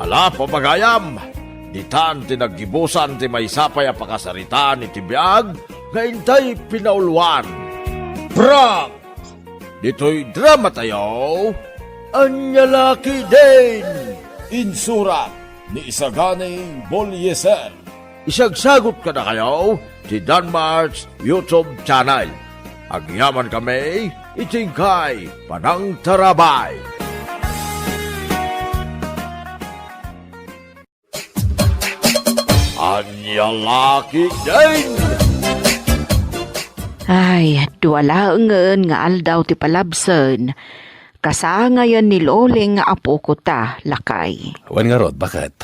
Ala, papagayam, ditan tinaggibusan ti maysapay a pakasaritaan iti biag, nga intay pinauluan. Prank! Dito'y drama tayo, Anyalaki din! Insurat ni Isaganay Bolyeser. Isagsagot ka na kayo ti Danmarks YouTube channel. Agyaman kami, itingkay Panang Tarabay. Anyalaki din! Ay, duwala ngen nga aldaw ti palabsen. Kasa ngayon ni Loling nga apo ko ta, lakay. Awan nga rod, bakit?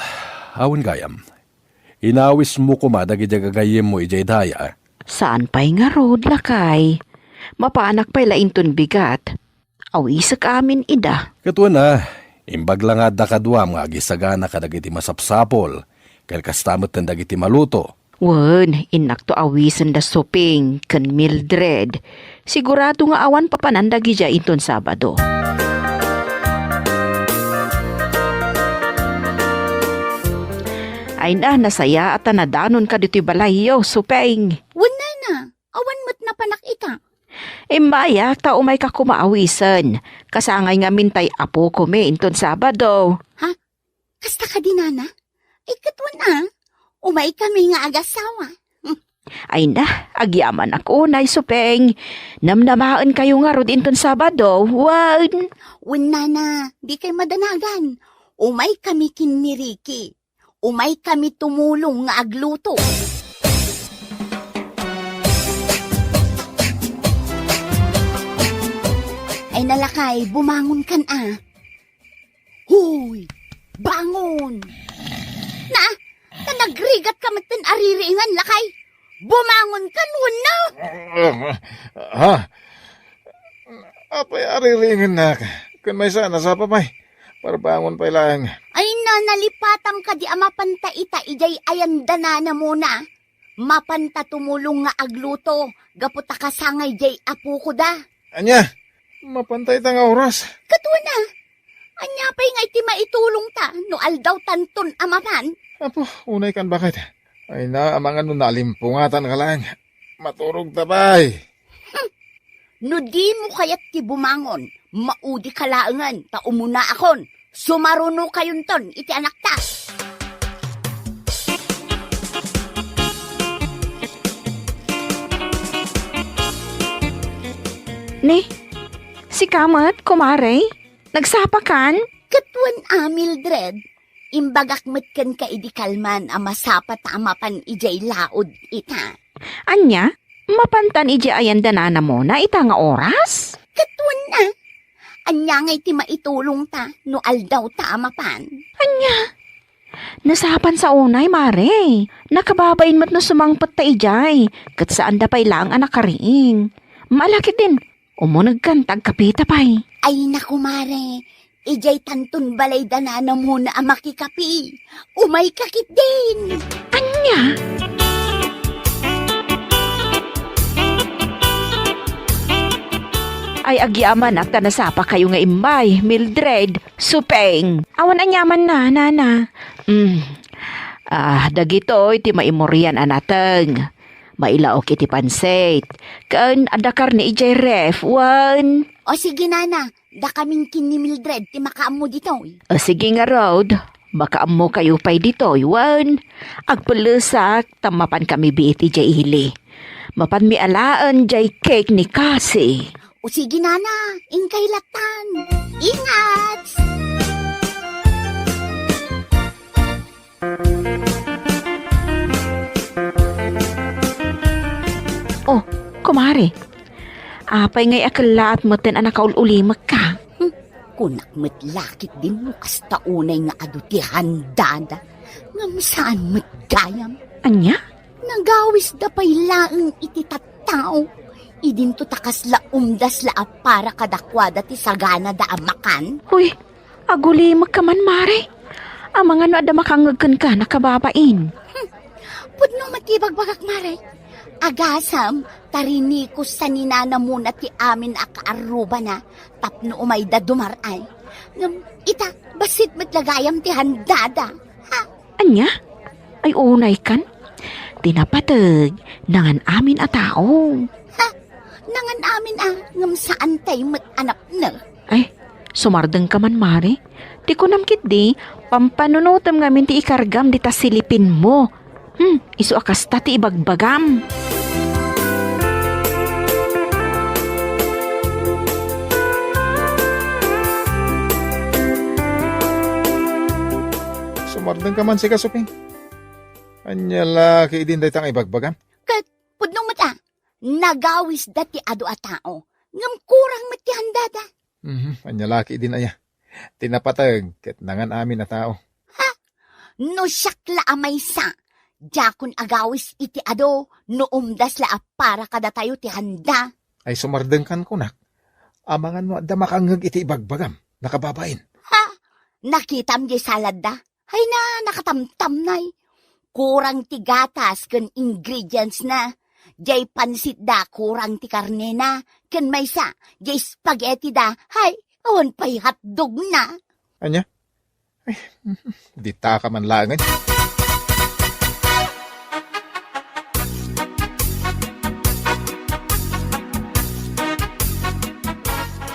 Awan gayam. Inawis mo kumadag ijagagayim mo ijay daya. Saan pa'y nga rod, lakay? Mapaanak pa'y lainton bigat. Awisak amin ida. Katuan na, imbag lang nga dakadwam nga gisagana kadag iti masapsapol. Kaya kastamot ng dagiti maluto. Wen, inak to awisan da soping, kan Mildred. Sigurado nga awan papanandagi dya iton Sabado. Ay na, nasaya at nadanon ka dito'y balayo, supeng. Wala na, awan mo't napanak ita. Maya, tao may kakumaawisan. Kasangay nga mintay apo ko me inton Sabado. Kasta ka dinana? Ikatwan na, umay kami nga agasawa. Ay na, agyaman ako, nay supeng. Namnamaan kayo nga rod inton Sabado. Wan. Wala na, di kay madanagan. Umay kami kinmiriki. Umay kami tumulong nga agluto. Ay nalakay, bumangon kan Huy! Bangon! Na, nagrigat ka matin aririingan lakay. Bumangon ka nun na. Ha? Apay arilingan na ka. Kun may sana sa papay. Parbangon pa lang. Ay na, nalipatam ka di amapanta ita ijay ayandana na muna. Mapanta tumulong nga agluto. Gaputa ka sangay jay apu ko da. Anya, mapantay ta nga oras. Katwa na. Anya pa'y nga iti maitulong ta. No aldaw tanton amapan. Apo, unay kan bakit? Ay na, amangan nun nalimpungatan ka lang. Maturog tabay. No di mo kaya't ti bumangon. Maudi kalaangan. Ta umuna akon. Sumaruno kayon ton. Iti anak ta. Ni, si Kamat, kumare, nagsapakan? Katwan Mildred. Imbagak metken ka idikalman ang masapat amapan ijay laod ita. Anya, mapantan iji ayandanana mo na ita nga oras? Katwan na. Anya ngay ti maitulong ta no aldaw ta amapan. Anya, nasapan sa unay, mare. Nakababain mo't na sumangpat ta ijay. Kat saan da pa'y lang anak kariing. Malaki din. Umunag kan tagkapita pa'y. Ay naku mare. Ijay tantun balay danana muna ang makikapi. Umay kakit din. Anya? Ay agyaman at tanasapa kayo nga imbay, Mildred, supeng. Awan anyaman na, nana. Dagito iti maimorian anateng. Mailaok iti pansit. Kan adakar ni ijay ref, wan. O sige nana, da kaming kin ni Mildred ti makaam mo dito. O sige nga, Rod. Baka mo kayo pa'y dito, wan. Agpulusak, tamapan kami biit ijay ili. Mapan mi alaan jay cake ni Cassie. O sige nana, ingkay latan. Ingat! Oh, kumare. Apay ngay akalaat mo ten anak kaululimak ka. Kunak matlakit din mo kasta unay nga adutihan dada. Ngam saan matgayam? Anya? Nagawis da pa'y laeng iti tattao. Idinto takas la umdas la para kadakwada ti sagana da amakan. Huy, agulimak ka man, mare. Ang mga no ada makangagkan ka nakababain. Pudno matibagbagak mare. Agasam, tarinikos sa ninana muna ti amin akaaruba na. Tapno umay da dumaray. Ngam, ita, basit matlagayam ti handada. Ha? Anya? Ay unay kan? Tinapatag, nangan amin a tao. Ha? Nangan amin ngam saan tayo mat-anap na. Ay, sumardeng ka man, mare. Di ko namkit di, pampanunutam ngamin ti ikargam di ta silipin mo. Isu akas ta ti ibagbagam. Sumardeng ka man si Kasuping. Anya laki din dahi tang ibagbagam. Kat, pudnong mata, nagawis dati ado a tao. Ngam kurang mati handada. Anya laki din aya. Tinapatag ket nangan amin na tao. No syakla amay sa. Jakon agawis iti ado, no umdas la para kada tayo ti handa. Ay sumardeng kan kunak. Amangan mo da makangag iti ibagbagam. Nakababain. Ha? Nakitam di salad da? Hay na, nakatamtam nay. Kurang ti gatas ken ingredients na. Jay pansit da, kurang ti karne na. Ken maysa, jay spaghetti da. Hay, awan pa'y hotdog na. Anya? Ay, di ta ka man langan.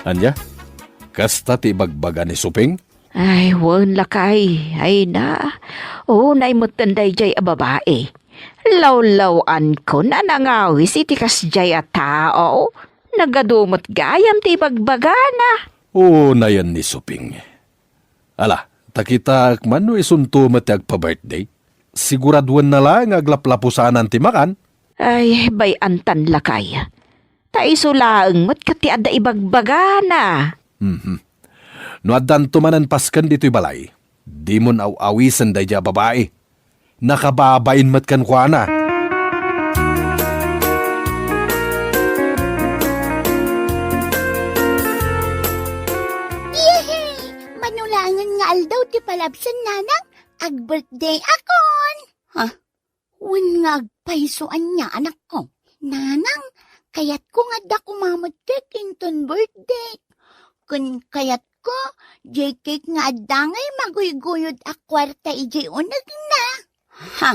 Anya? Kasta ti bagbaga ni Suping? Ay, wan lakay. Ay na. Oo, naimutanday jay a babae. Law-lawan ko na nangawis iti kas jay a tao. Nagadumot gayam ti bagbaga na. Oo na yan ni Suping. Ala, takita man no isunto mati agpa-birthday. Siguraduan na lang aglaplapusanan ti makan. Ay, bayantan lakay. Taisulaang mat kati ada ibagbaga na. No adan tumanan paskan dito'y balay. Di mo awisan day ja babae. Nakababain mat kan kwa na. Yehey! Manulangan nga aldaw ti palabsan nanang ag-birthday akon. Ha? Wen nga agpaisuan niya anak ko. Nanang, kayat ko nga da kumamot kek inton birthday. Kun kayat ko, jay cake nga adangay maguygoyod a kwarta ijay unag na. Ha?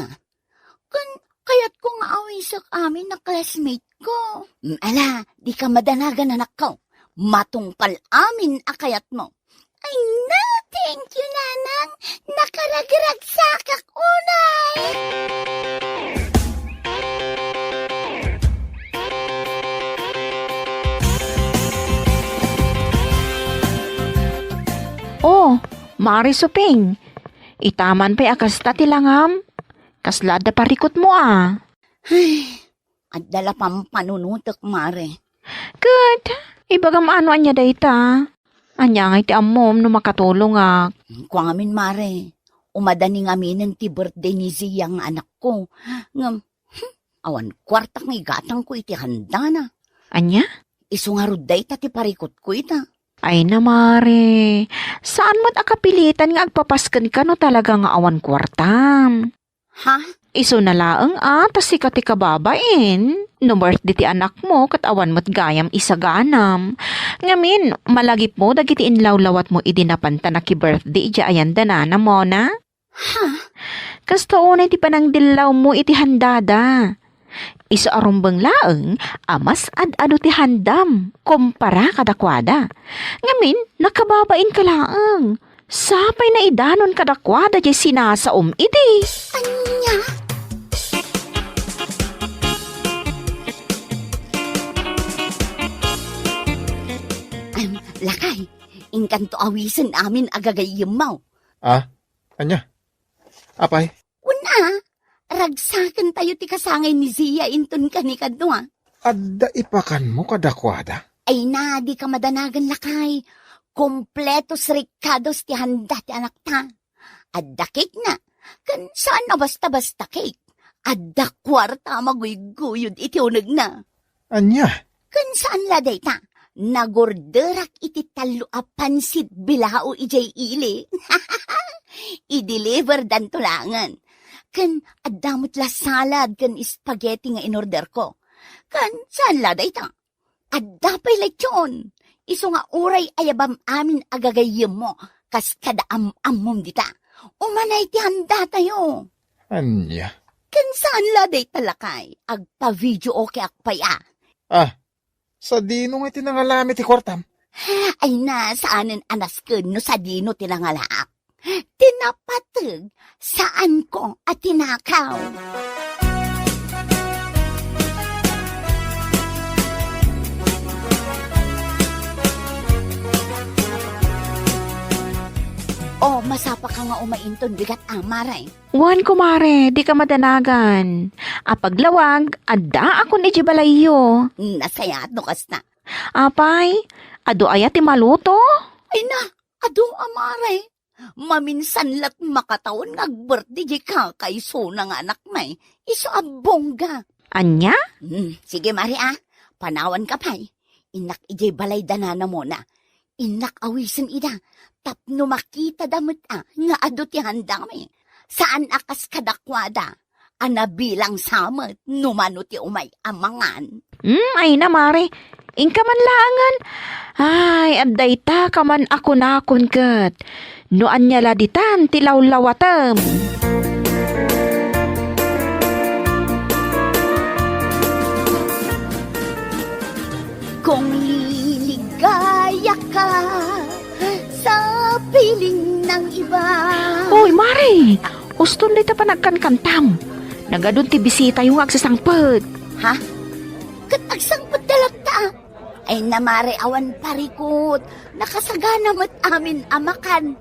Kun kayat ko nga awisak amin na classmate ko. Ala, di ka madanagan anak ko. Matungpal amin akayat mo. Ay na, thank you nanang. Nakaragragsak unay. Oh, Mari Suping. Itaman pa'y akasta tilangam. Kaslada parikot mo ah. Ay, at dala pang panunutok, Mare. Good. Ibagam ano anya dayta. Anya nga iti amom no makatulong ah. Kung amin, Mare, umadaning amin ti birthday ni Zia ang anak ko. Ngam, awan kwartak nga igatang ko iti handa na. Anya? Iso nga ruday ti parikot ko ita. Ay na Mare. Saan mo't akapilitan nga agpapaskan ka no talaga nga awan kwartam? Ha? Iso na laeng tas sikat ti kababain. No birthday ti anak mo kat awan mo't gayam isaganam. Ngamin, malagip mo dagiti inlawlawat mo idinapanta na ki birthday iti ayan danana mo na? Ha? Kasta unay ti panang dilaw mo iti handada. Iso arumbang laeng, amas ad-ado ti handam, kumpara kadakwada. Ngamin, nakababain ka laeng. Sapay na idanon kadakwada di sinasaom iti. Anya? Lakay, inkanto awisan amin agagayim mo. Ah, anya? Apay? Una, ragsakan tayo ti kasangay ni Zia inton kani kadwa. Adda ipakan mo kadakwada? Ay na, di ka madanagan lakay. Kompletos ricados ti handa ti anak ta. Adda cake na. Kan saan na basta-basta cake? Adda kwarta maguyguyod iti unag na. Anya? Kan saan laday ta? Nagorderak iti talo a pansit bilao ijay ili. I-deliver dan tulangan. Kan adamot la salad kan spaghetti nga inorder ko. Kan saan laday ta? Adda pa'y lechon. Iso nga uray ayabam amin agagayem mo. Kas kada am-amom dita. Umanay ti handa tayo. Anya? Kan saan laday talakay? Agpa-video okay akpaya. Ah, sa dino nga tinangalami ti kwartam? Ay na, saanin anas ko no sa dino tinangalaak. Tinapatag saan ko at tinakaw. Oh, masapa ka nga umainton bigat amaray. Wan ko Mare, di ka madanagan. Apaglawag, adda ako ni Jibalayo. Nasaya at nukas na. Apay, ado aya ti maluto? Ay na, ado amaray. Maminsan lat makataon nag-birthday di ka kay na nga anak may. Iso abongga. Anya? Sige Mari panawan ka pa'y. Inak ijay balay danana mo na. Inak awisan ida. Tapno makita damot nga ado ti handang may. Saan akas kadakwada? Ana bilang samot, numano ti umay amangan. Ay na Mare, ingka man langan. Ay, adday ta kaman ako nakon kat. Noan niya laditan ti lawlawatem. Kung liligaya ka sa piling ng iba. Uy, Mare, uston dito pa nagkankantam. Nagadun ti bisita yung agsasangpet. Ha? Katagsang padalag ta. Ay namare awan parikot. Nakasagana mo't amin amakan.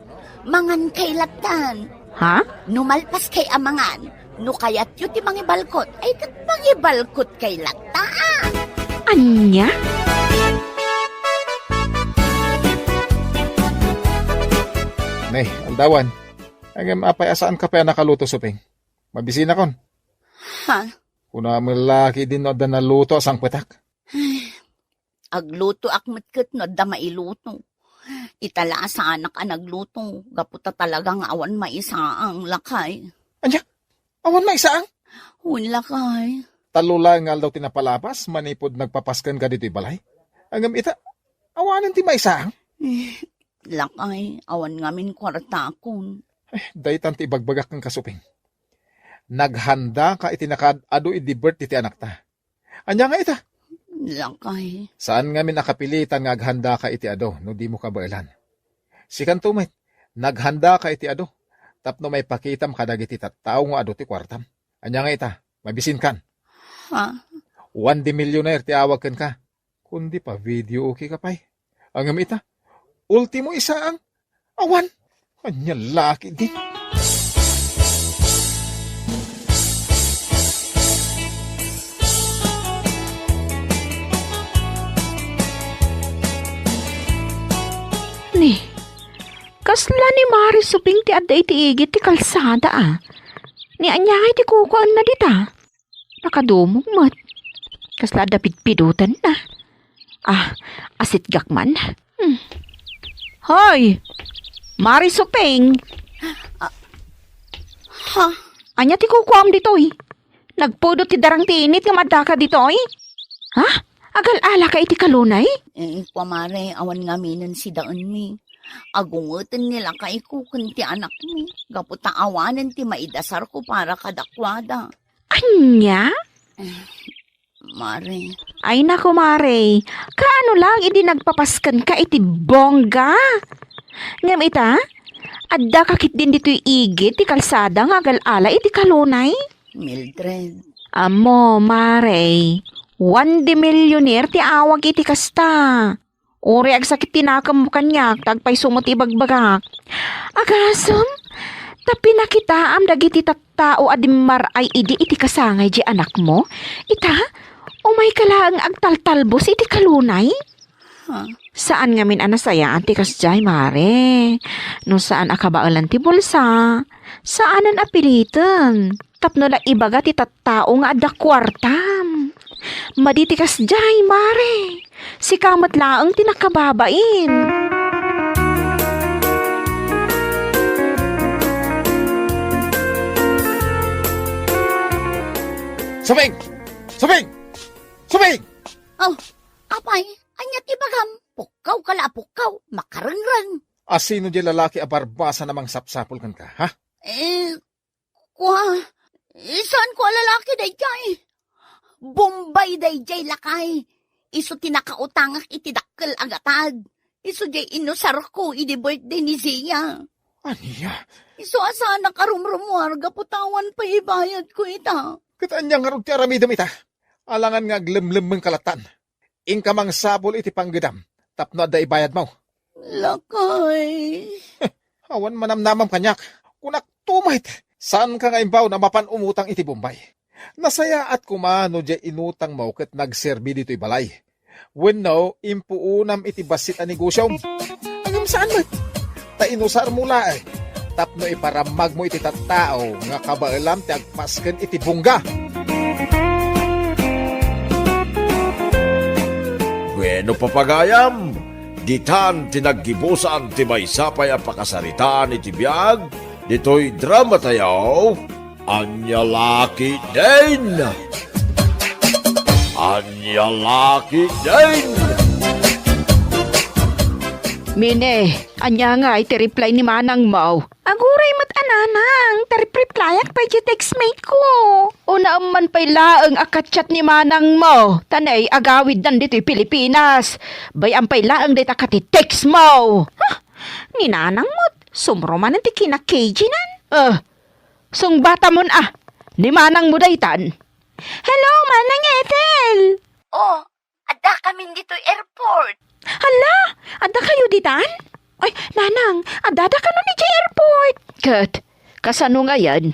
Mangan kay latan. Ha? Numalpas kay amangan. No kayat yu ti mangibalkot. Ay kat mangibalkot kay latan. Anya? Nay, andawan. Agam apay asaan ka pa nakaluto, Suping? Mabisina kon. Ha? Kuna malaki din no da naluto asang petak. Agluto akmat kat no da mailuto. Itala sa anak ang nagluto. Gaputa talagang awan maisaang lakay. Awan may isaang. Hun lakay. Talula nga daw tinapalapas, manipod nagpapaskan ka dito'y balay. Agam ita, awanan ti may isaang. Lakay, awan ngamin kwarta akon. Daytan ti bagbagak kang kasuping. Naghanda ka itinakad ado i-divert iti anak ta. Anya nga ita? Lakay. Saan nga min nakapilitan nga aghanda ka iti ado no di mo kabailan? Sikan tumit, naghanda ka iti ado. Tapno may pakitam kadagiti tattao nga ado ti kwartam. Anya nga ita, mabisin kan. Ha? 1 di millionaire ti awag kan ka. Kundi pa video okay ka pay. Ang ita, ultimo isa ang awan. Anya laki di. Ni, kasla ni Mari Suping ti adda iti igit ti kalsada Ni anyangay ti kukuan na dita. Nakadumog mat. Kasla da pidpidutan na. Asit gakman. Hoy! Mari Suping! Ha? Anya ti kukuam ditoy. Nagpudot ti darang tinit nga madaka ditoy. Ha? Agal-ala ka iti kalunay? Pamare, awan nga minan si daan mi. Agungutan nila kay kukan ti anak mi. Gaputa awanan ti maidasar ko para kadakwada. Anya? Mare. Ay nako Mare, kaano lang idi nagpapaskan ka iti bongga? Ngam ita, adda kakit din dito'y igit ti kalsada nga agal-ala iti kalunay? Mildred. Amo, Mare, 1 di millionaire ti awag iti kasta. Uri ag sakit tinakam mo kanyak, tagpay sumot ibagbagak. Agasam, tapi nakitaam dagiti tattao adimar ay idi iti kasangay di anak mo. Ita, umay ka lang agtaltalbos iti kalunay? Ha? Saan ngamin anasaya anti kasjay, Mare? No saan akabaalan ti bulsa? Saanan apilitan? Tapno la ibaga ti tattao nga adda kwartam. Maditi kasjay, Mare. Si kamat laang tinakababain. Suping! Suping! Suping! Oh, apay, anya ti bagam. Pukaw kala pukaw, makarangrang. Asino di lalaki a barbasa namang sapsapol kan ka, ha? Saan ko lalaki day jay? Bombay day jay lakay. Iso tinakautangak iti dakkel agatad. Iso jay inusar ko iti birthday ni Zia. Aniya, Iso asa nakarumrumuar gaputawan pa ibayad ko ita. katanya nga rog ti aramidam ita. Alangan nga glemlem mong kalatan. Ingka mang sabol iti panggedam. Tapno da ibayad mo. Lakay. Awan manamnamam kanyak. Kunak tumait. Saan ka nga imbaw na mapan umutang iti Bombay? Nasaya at kumano di inutang mo kat nagserbi dito'y balay. When no, impuunam iti basit a negosyo. Angam saan mo? Ta inusar mula eh. Tapno iparamag mo iti tattao nga kabailam ti agpasken iti bungga. Bueno papagayam, ditan tinaggibusan ti may sapay ang pakasaritaan iti biyag, dito'y drama tayo, Anya Laki din! Anya Laki din! Mine, anya nga iti reply ni Manang Mau. Aguray mat ananang, tarip-replyak pa iti textmate ko. Una man pa'y laang akatchat ni Manang Mau. Tanay agawid dan dito'y Pilipinas. Bayang pa'y laang dito akati text mo. Ni Nanang mo't, sumroman ang tiki na KG nan. Sung bata mon ni Manang mo daytan. Hello, Manang Ethel! Oh, ada kami dito'y airport. Hala, ada kayo ditan? Ay, Nanang, adada ka nun ni J Airport. Kat, kasano nga yan?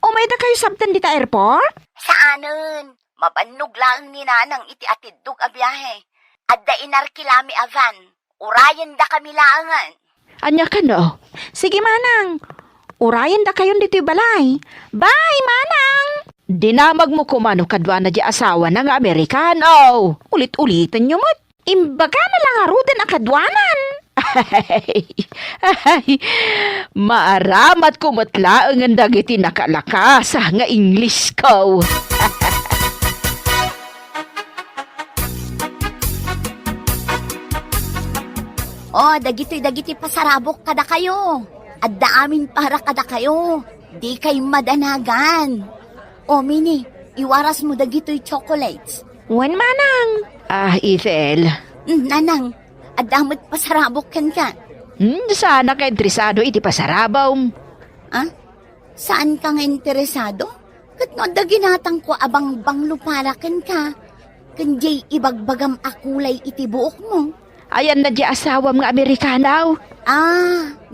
Umay da kayo sabtan dita airport? Saanon? Mabanog lang ni Nanang iti atidug a biyahe. Adda inarkilami a van. Urayan da kami laangan. Anya ka no? Sige, Manang. Urayan da kayon dito'y balay. Bye, manang! Dinamag mo kumano kadwa na di asawa ng Amerikano. Ulit-ulitan nyo mo't. Imbaga na lang arudan ang kadwanan. Ay, maaramat ko matlaang ang dagiti nakalakas nga English ko. Dagiti pasarabok kada kayo. Adda amin para kada kayo. Di kay madanagan. Mini, iwaras mo dagito'y chocolates. Wan manang. Ethel. Nanang, adamot pasarabok kan ka. Sana ka interesado iti pasarabaw. Saan ka nga interesado? Kat no, da ginatang ko abang bangluparakan ka. Kanjay ibagbagam akulay iti buok mo. Ayan na di asawam nga Amerikanaw.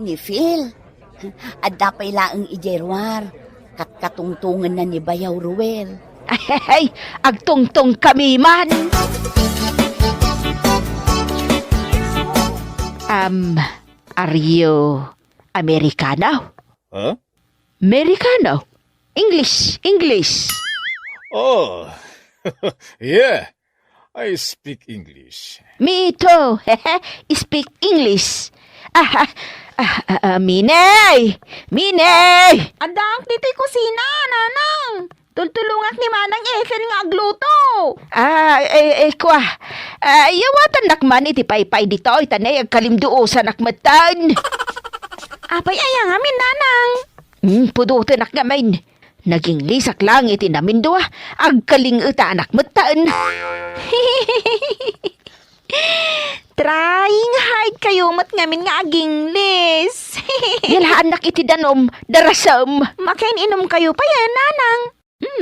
Ni Phil. Adda pa'y laang ijerwar. Katkatungtungan na ni Bayaw Ruel. Ay, agtungtong kami man. Are you Americano? Huh? Americano? English. Oh, yeah. I speak English. Me too. Speak English. Minay! Adang, tito'y kusina, nanang. Tultulungak ni Manang Ethel nga agluto. Kwa. Yawatan nakman iti paypay dito. Itanay agkalimduosan nakmatan. Apay ayang amin, nanang. Pudutan nakgamin. Naging lisak lang iti namin doa. Agkaling uta nakmatan. Trying hard kayo mat ngamin nga aging lis. Yalahan nak iti danom, darasam. Makain inom kayo pa yan, nanang.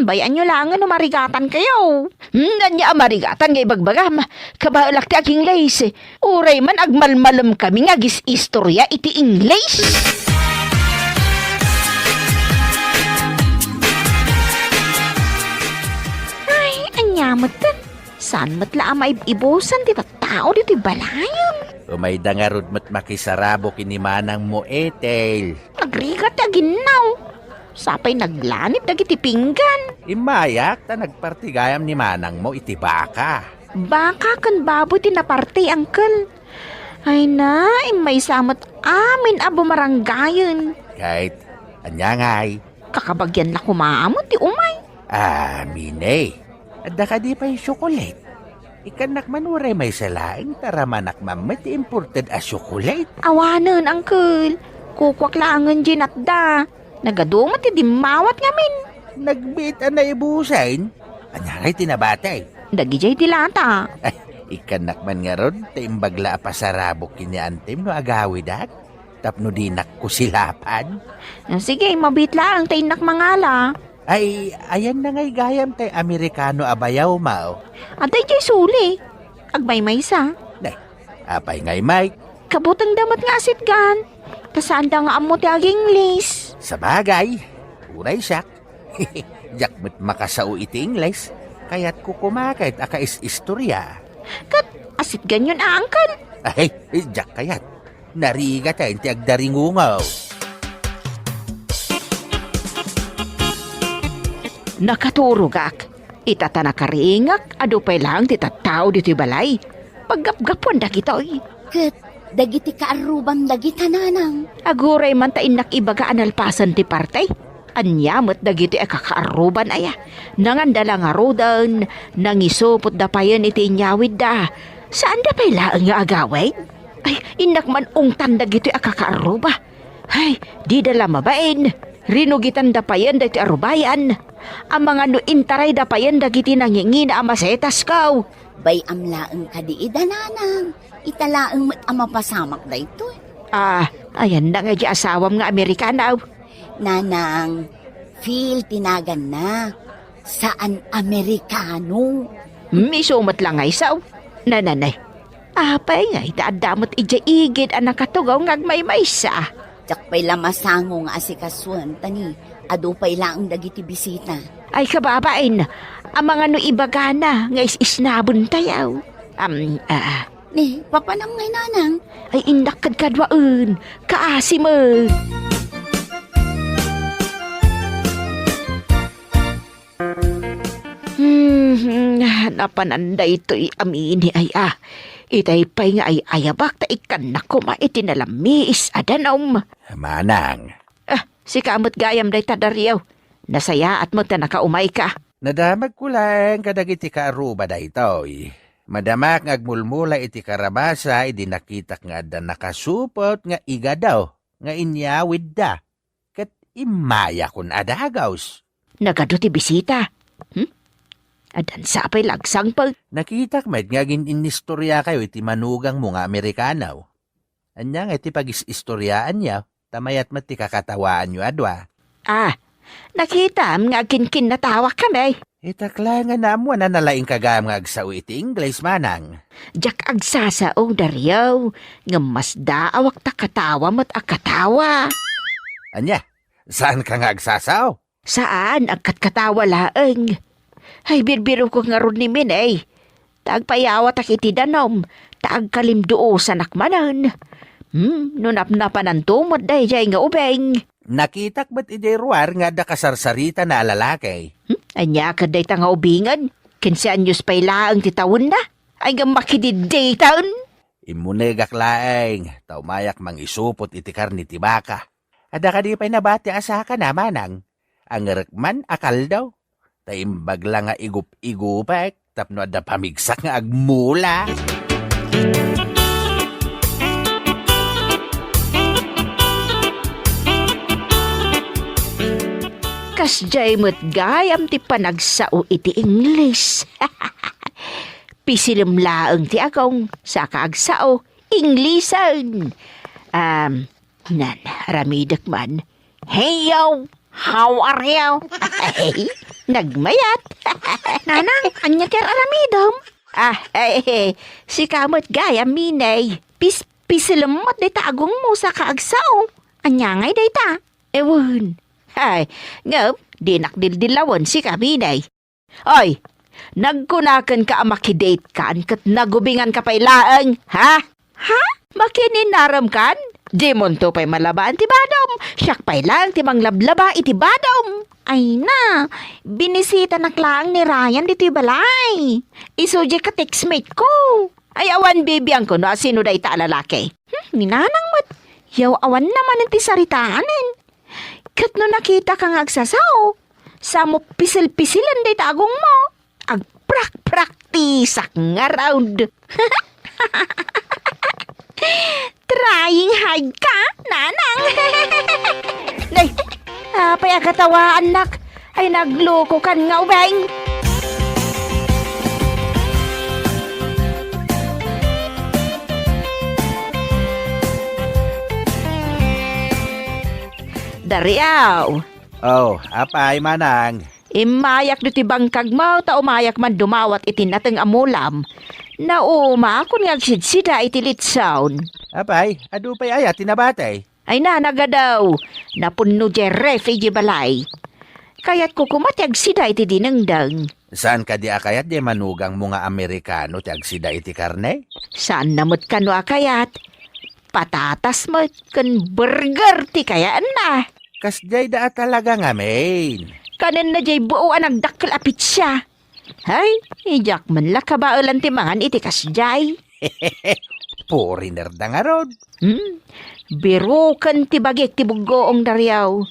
Bayan nyo lang ano marigatan kayo. Nanya marigatan ngay bagbagam. Kabalak ti aging lis. Uray man agmalmalam kami nga gis istorya iti English. Ay, anyamat ka. Saan matla may ibusan ti tao dito'y balayan? Umay dangarod mat makisarabo kini Manang mo, Ethel. Agrigat ya ginaw. Sapay naglanip dagiti pinggan. Imayak ta nagpartigayam ni Manang mo iti baka. Baka kan baboy tinaparte, uncle. Ay na, may samot amin abo maranggayan. Kahit anyangay. Kakabagyan na kumamot ti umay. Mine. Adda ka di pa yung chocolate. Ikanak manuray may salaing taramanak mamit imported as chocolate. Awanan, uncle. Kukwak langan ginatda. Nagadumat ti dimawat ngamin. Nagbita na ibusain. Anyaray tinabatay. Dagijay dilata. Ay, ikanak man nga ron, taimbagla pasarabok kini antim no agawidat. Tapno dinak kusilapan. Sige, mabitla ang tainak mangala. Ay, ayan na ngay gayam tay Amerikano abayaw mao. Atay jay suli. Agmay sa. Nay, apay ngay Mike. Kabutang damat nga asitgan. Kasanda nga amo ti aging lis. Sa bagay, uray siyak. Jakmet makasao iti Ingles, kaya't kukumakait akais istorya. Kat asitgan yun, uncle. Ay, jak kayat. Nariga tayo ti agdaringungaw. Nakaturugak. Itata nakaringak, adupay lang titatao dito'y balay. Paggapgapon da kito'y. Kat, dagiti kaarubam dagita nanang. Aguray man tain nakibaga analpasan ti partay. Anyamot dagiti kakaaruban aya. Nangandala nga rodan, nangisupot da payan iti inyawid da. Saan da pay laang nga agaway? Ay, inak man ungtan dagiti kakaaruba. Ay, di dala mabain. Rinugitan da payan dagiti arubayan. Ang mga no intaray da payan dagiti nangingina amasetas kaw. Bay amlaang kadiida nanang. Italaang amapasamak da ito. Ayan na nga di asawam nga Amerikanaw. Nanang, Phil tinagan na. Saan Amerikano? Misumat lang nga isaw. Nananay. Apay nga itaadamot ija igid ang nakatugaw ngagmay maysa. Tsak pa'y lamasango nga asikasuan tani. Ado pa'y laang dagiti bisita. Ay kababain, ang mga no ibagana nga isnabon tayaw. Papanam ngay nanang. Ay indak kadkadwaan, kaasi mo. napananda ito'y amini ay Itay pa'y nga ay ayabak ta ikan na kuma itinalamis adanom. Manang, Si kamot gayam day tadaryaw. Nasaya at mo ta nakaumay ka. nadamag ko lang kadag iti kaaruba da itoy. Madamak ngagmulmula iti karabasa, idi nakitak nga da nakasupot nga iga daw, nga inyawid da. Kat imaya kun adagaws. Nagado ti bisita. Adan sa apay lagsang pag. Nakitak med nga inistorya kayo iti manugang mo nga Amerikanaw. Anya nga iti pag-istoryaan niya, tamayat mat ti kakatawaan nyo adwa. Nakita nga kinkin natawa kami. Itakla nga namo na nalaing kagam nga agsaw iti Ingles manang. Jak agsasao daryaw. Nga mas daawak ta katawa mo't akatawa. Anya, saan ka nga agsasaw? Saan agkat-katawa laeng? Ay birbiro ko nga ron ni Minay. Taagpayawa tak iti danom. Taag kalimduo sa nakmanan. Nunapnapan ang tumot day jay nga ubeng. Nakitak ba't ideruar nga da kasarsarita na alalakay? Anya ka day nga ubingan. Kinsianyos pa'y laang titawon na. Ay nga makididay taon. Imunegak laeng, taumayak mang isupot iti karni ti baka. Ada ka di pa'y nabati asaka na manang. Ang rekman akal daw. Taimbag lang nga igup-igupek, tapno ada pamigsak nga agmula. Kasjay mo't gayam ti panagsao iti English. Pisilim laang ti akong sa kaagsao Inglesan. Nan, ramidak man. Hey yo! How are you? Nagmayat. Nanang, anya kaya aramidom? Si kamot gaya minay. Pisilamot day tagong mo sa kaagsao. Anya ngay day ta. Ewan. Ngap, dinakdildilawan si kaminay. Oy, nagkunakan ka makidate kan kat nagubingan ka pa'y laang, ha? Ha? Makininaram kan? Di mon to pa'y malabaan ti badom. Siyak pa'y lang ti manglablaba iti badom. Ay na, binisita naklang ni Ryan dito'y balay. Isuje ka textmate ko. Ay awan bibiyang ko no sino day ta lalaki. Ninanang mat, yaw awan naman iti saritaanin. Kat no nakita kang agsasaw, sa mo pisil-pisilan day tagong mo. Agprak-praktisak nga round. Trying hard ka, nanang. Nay, payagatawa anak, ay nagloko kan nga ubeng. Dariaw. Oh, apay manang. Imayak do ti bangkag mo, ta umayak man dumawat iti nateng amulam. Nauma, kun nga sidsida iti litsawn. Apay, adu pa'y ayat tinabatay. Ay na, nagadaw. Napunno di ref iji balay. Kaya't kukumatyag sida iti dinengdang. Saan ka di akayat di manugang mga Amerikano ti agsida iti karne? Saan namot ka no akayat? Patatas mo kan burger ti kayaan na. Kasjay da talaga nga main. Kanan na jay buuan ang dakkel apit siya. Hay, ijak man la kabaalan ti mangan iti kasjay. Foreigner da nga rod. Birukan ti bagik ti buggoong daryaw.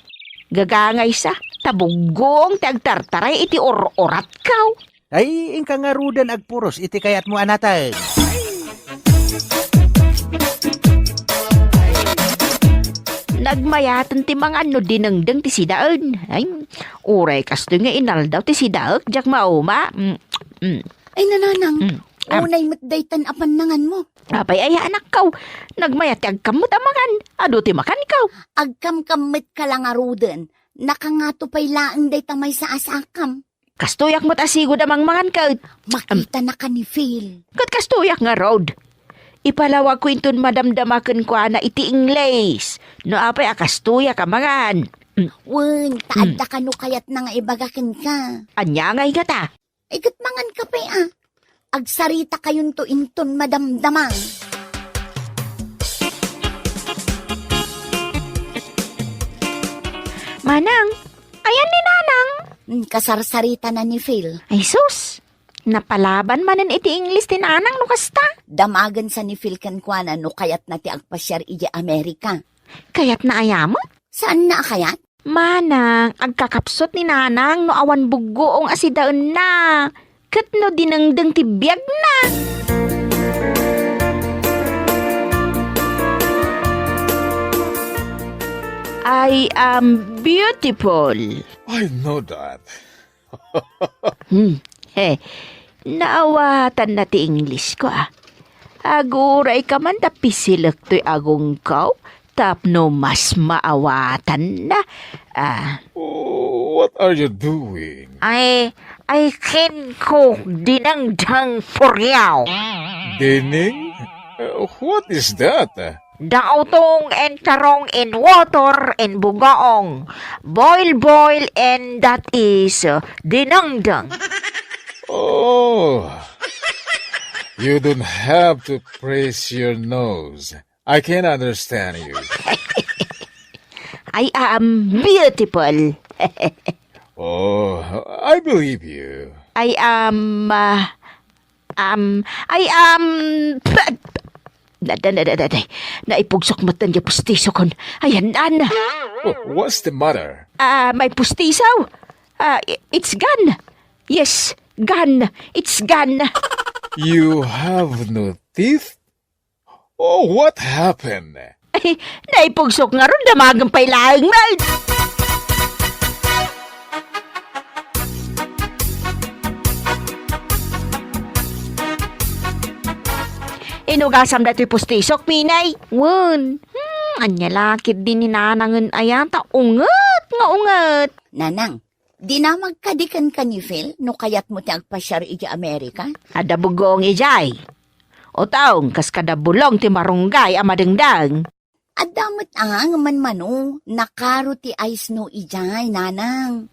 Gagangay sa, tabuggoong ti agtartaray iti or-orat kaw. Ay, ingka nga rudan agpuros iti kayat mo anatan. Nagmayatan ti mga ano dinengdeng ti sidaan. Ay, uray kasto nga inaldaw ti sidaak, jak mauma. Ay nananang, unay matdaytan apan nangan mo. Apay ay anak kaw, nagmayat ti agkamot amangan, ado ti makan kaw. Agkam-kamit ka lang aruden, nakangato pa'y laang day tamay sa asakam. Kastuyak mo't asigod amang mangan kaw. Makita na ka ni Phil. Kat kastuyak nga road. Ipalawag ko inton madamdamakan ko na iti Ingles. No apay akastuyak amangan. Wen, taadda ka no kayat na nga ibagakin ka. Anya ngay gata. Ikat mangan ka pa'y agsarita kayon to inton madamdamang. Manang, ayan ni Nanang. Kasarsarita na ni Phil. Ay sus, Napalaban manen iti English ti nanang no kasta. Damagan sa ni Phil kankwana no kayat na ti agpasyar iti Amerika. Kayat na ayamot. Saan na kayat? Manang, agkakapsot ni nanang no awan bugoong asidaan na. Kat no dinengdeng ti biyag na. I am beautiful. I know that. Naawatan na ti English ko Aguray ka man tapisilak to'y agong kaw. Tapno mas maawatan na. What are you doing? I can cook dinangdang foryaw. Dining? What is that? Daotong and tarong in water and bugaong. Boil and that is dinangdang. Oh, you don't have to praise your nose. I can understand you. I am beautiful. Oh, I believe you. I am naipugsok matan niya pustiso kon. Ayan, What's the matter? may pustisaw. It's gone. Yes, gone. It's gone. You have no teeth? Oh, what happened? Ay, naipugsok nga ron, damagang pailaang na. Inugasam na ito'y pustisok, Minay. Wun. Anya lakit din ni nanangan ayata. Ungat nga ungat. Nanang, di na magkadikan ka ni Phil no kayat mo ti agpasyar iti Amerika? Ada bugong ijay. O taong kas kada bulong ti marunggay amadengdang. Adamot ang manmano, nakaro ti ice no ijay, nanang.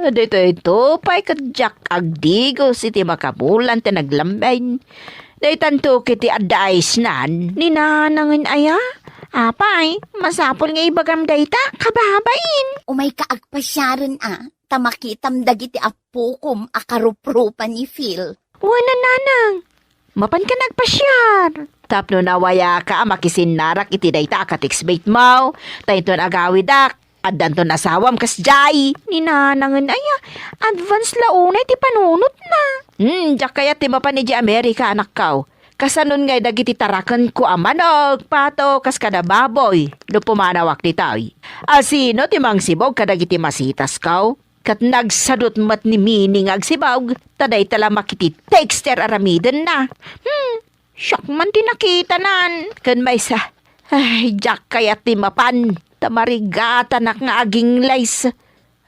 Dito ito, pa'y kadyak agdigos iti makabulan ti naglambay. Daytanto kiti adais nan, ni nanangin aya. Apay, masapol nga ibagam dayta, kababain. Umay kaagpasyaran tamakitam dagiti apukom akarupropan ni Phil. Wala nanang, mapan ka nagpasyar. Tapno nawaya ka makisinarak iti dayta katiksbait mo. Tayton agawidak. At danton asawam kas jay. Ninanangan aya. Advance launay ti panunot na. Diyak kaya ti mapan ni Amerika anak kaw. Kasanon ngay dagiti tarakan ko amanog, pato, kas kada baboy. Lupumanawak ni taoy. Asino ti mang sibog kadagiti masitas kaw. Kat nagsadot mat ni mining agsibog. Taday tala makiti texter aramiden na. Syok man ti nakita nan. Kan may sa. Ay, diyak kaya ti mapan. Tamarigata nak nga aging lays.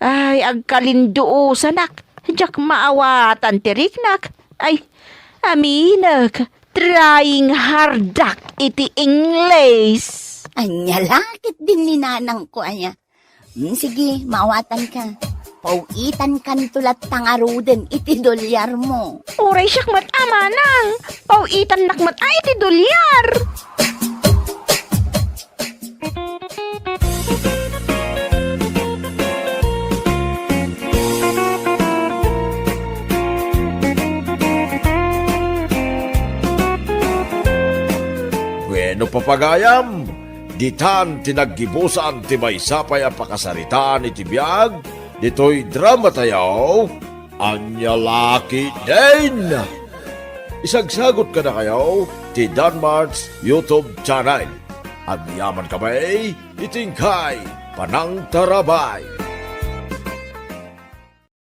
Ay, agkalinduo sanak. Diyak maawatan tiriknak. Ay, aminag. Trying hardak iti English. Anya, lakit din ni nanang ko anya. Sige, maawatan ka. Pauitan kan tulat tangaruden iti dolyar mo. Uray siyak mat amanang. Pauitan nakmat ay iti dolyar. Bueno papagayam, ditan tinaggibusan ti may sapay ang pakasaritaan iti biyag, dito'y drama tayaw, anya laki din. Isagsagot ka na kayo, ti Danmar's YouTube channel. At yaman kamay, itingkay, panang tarabay.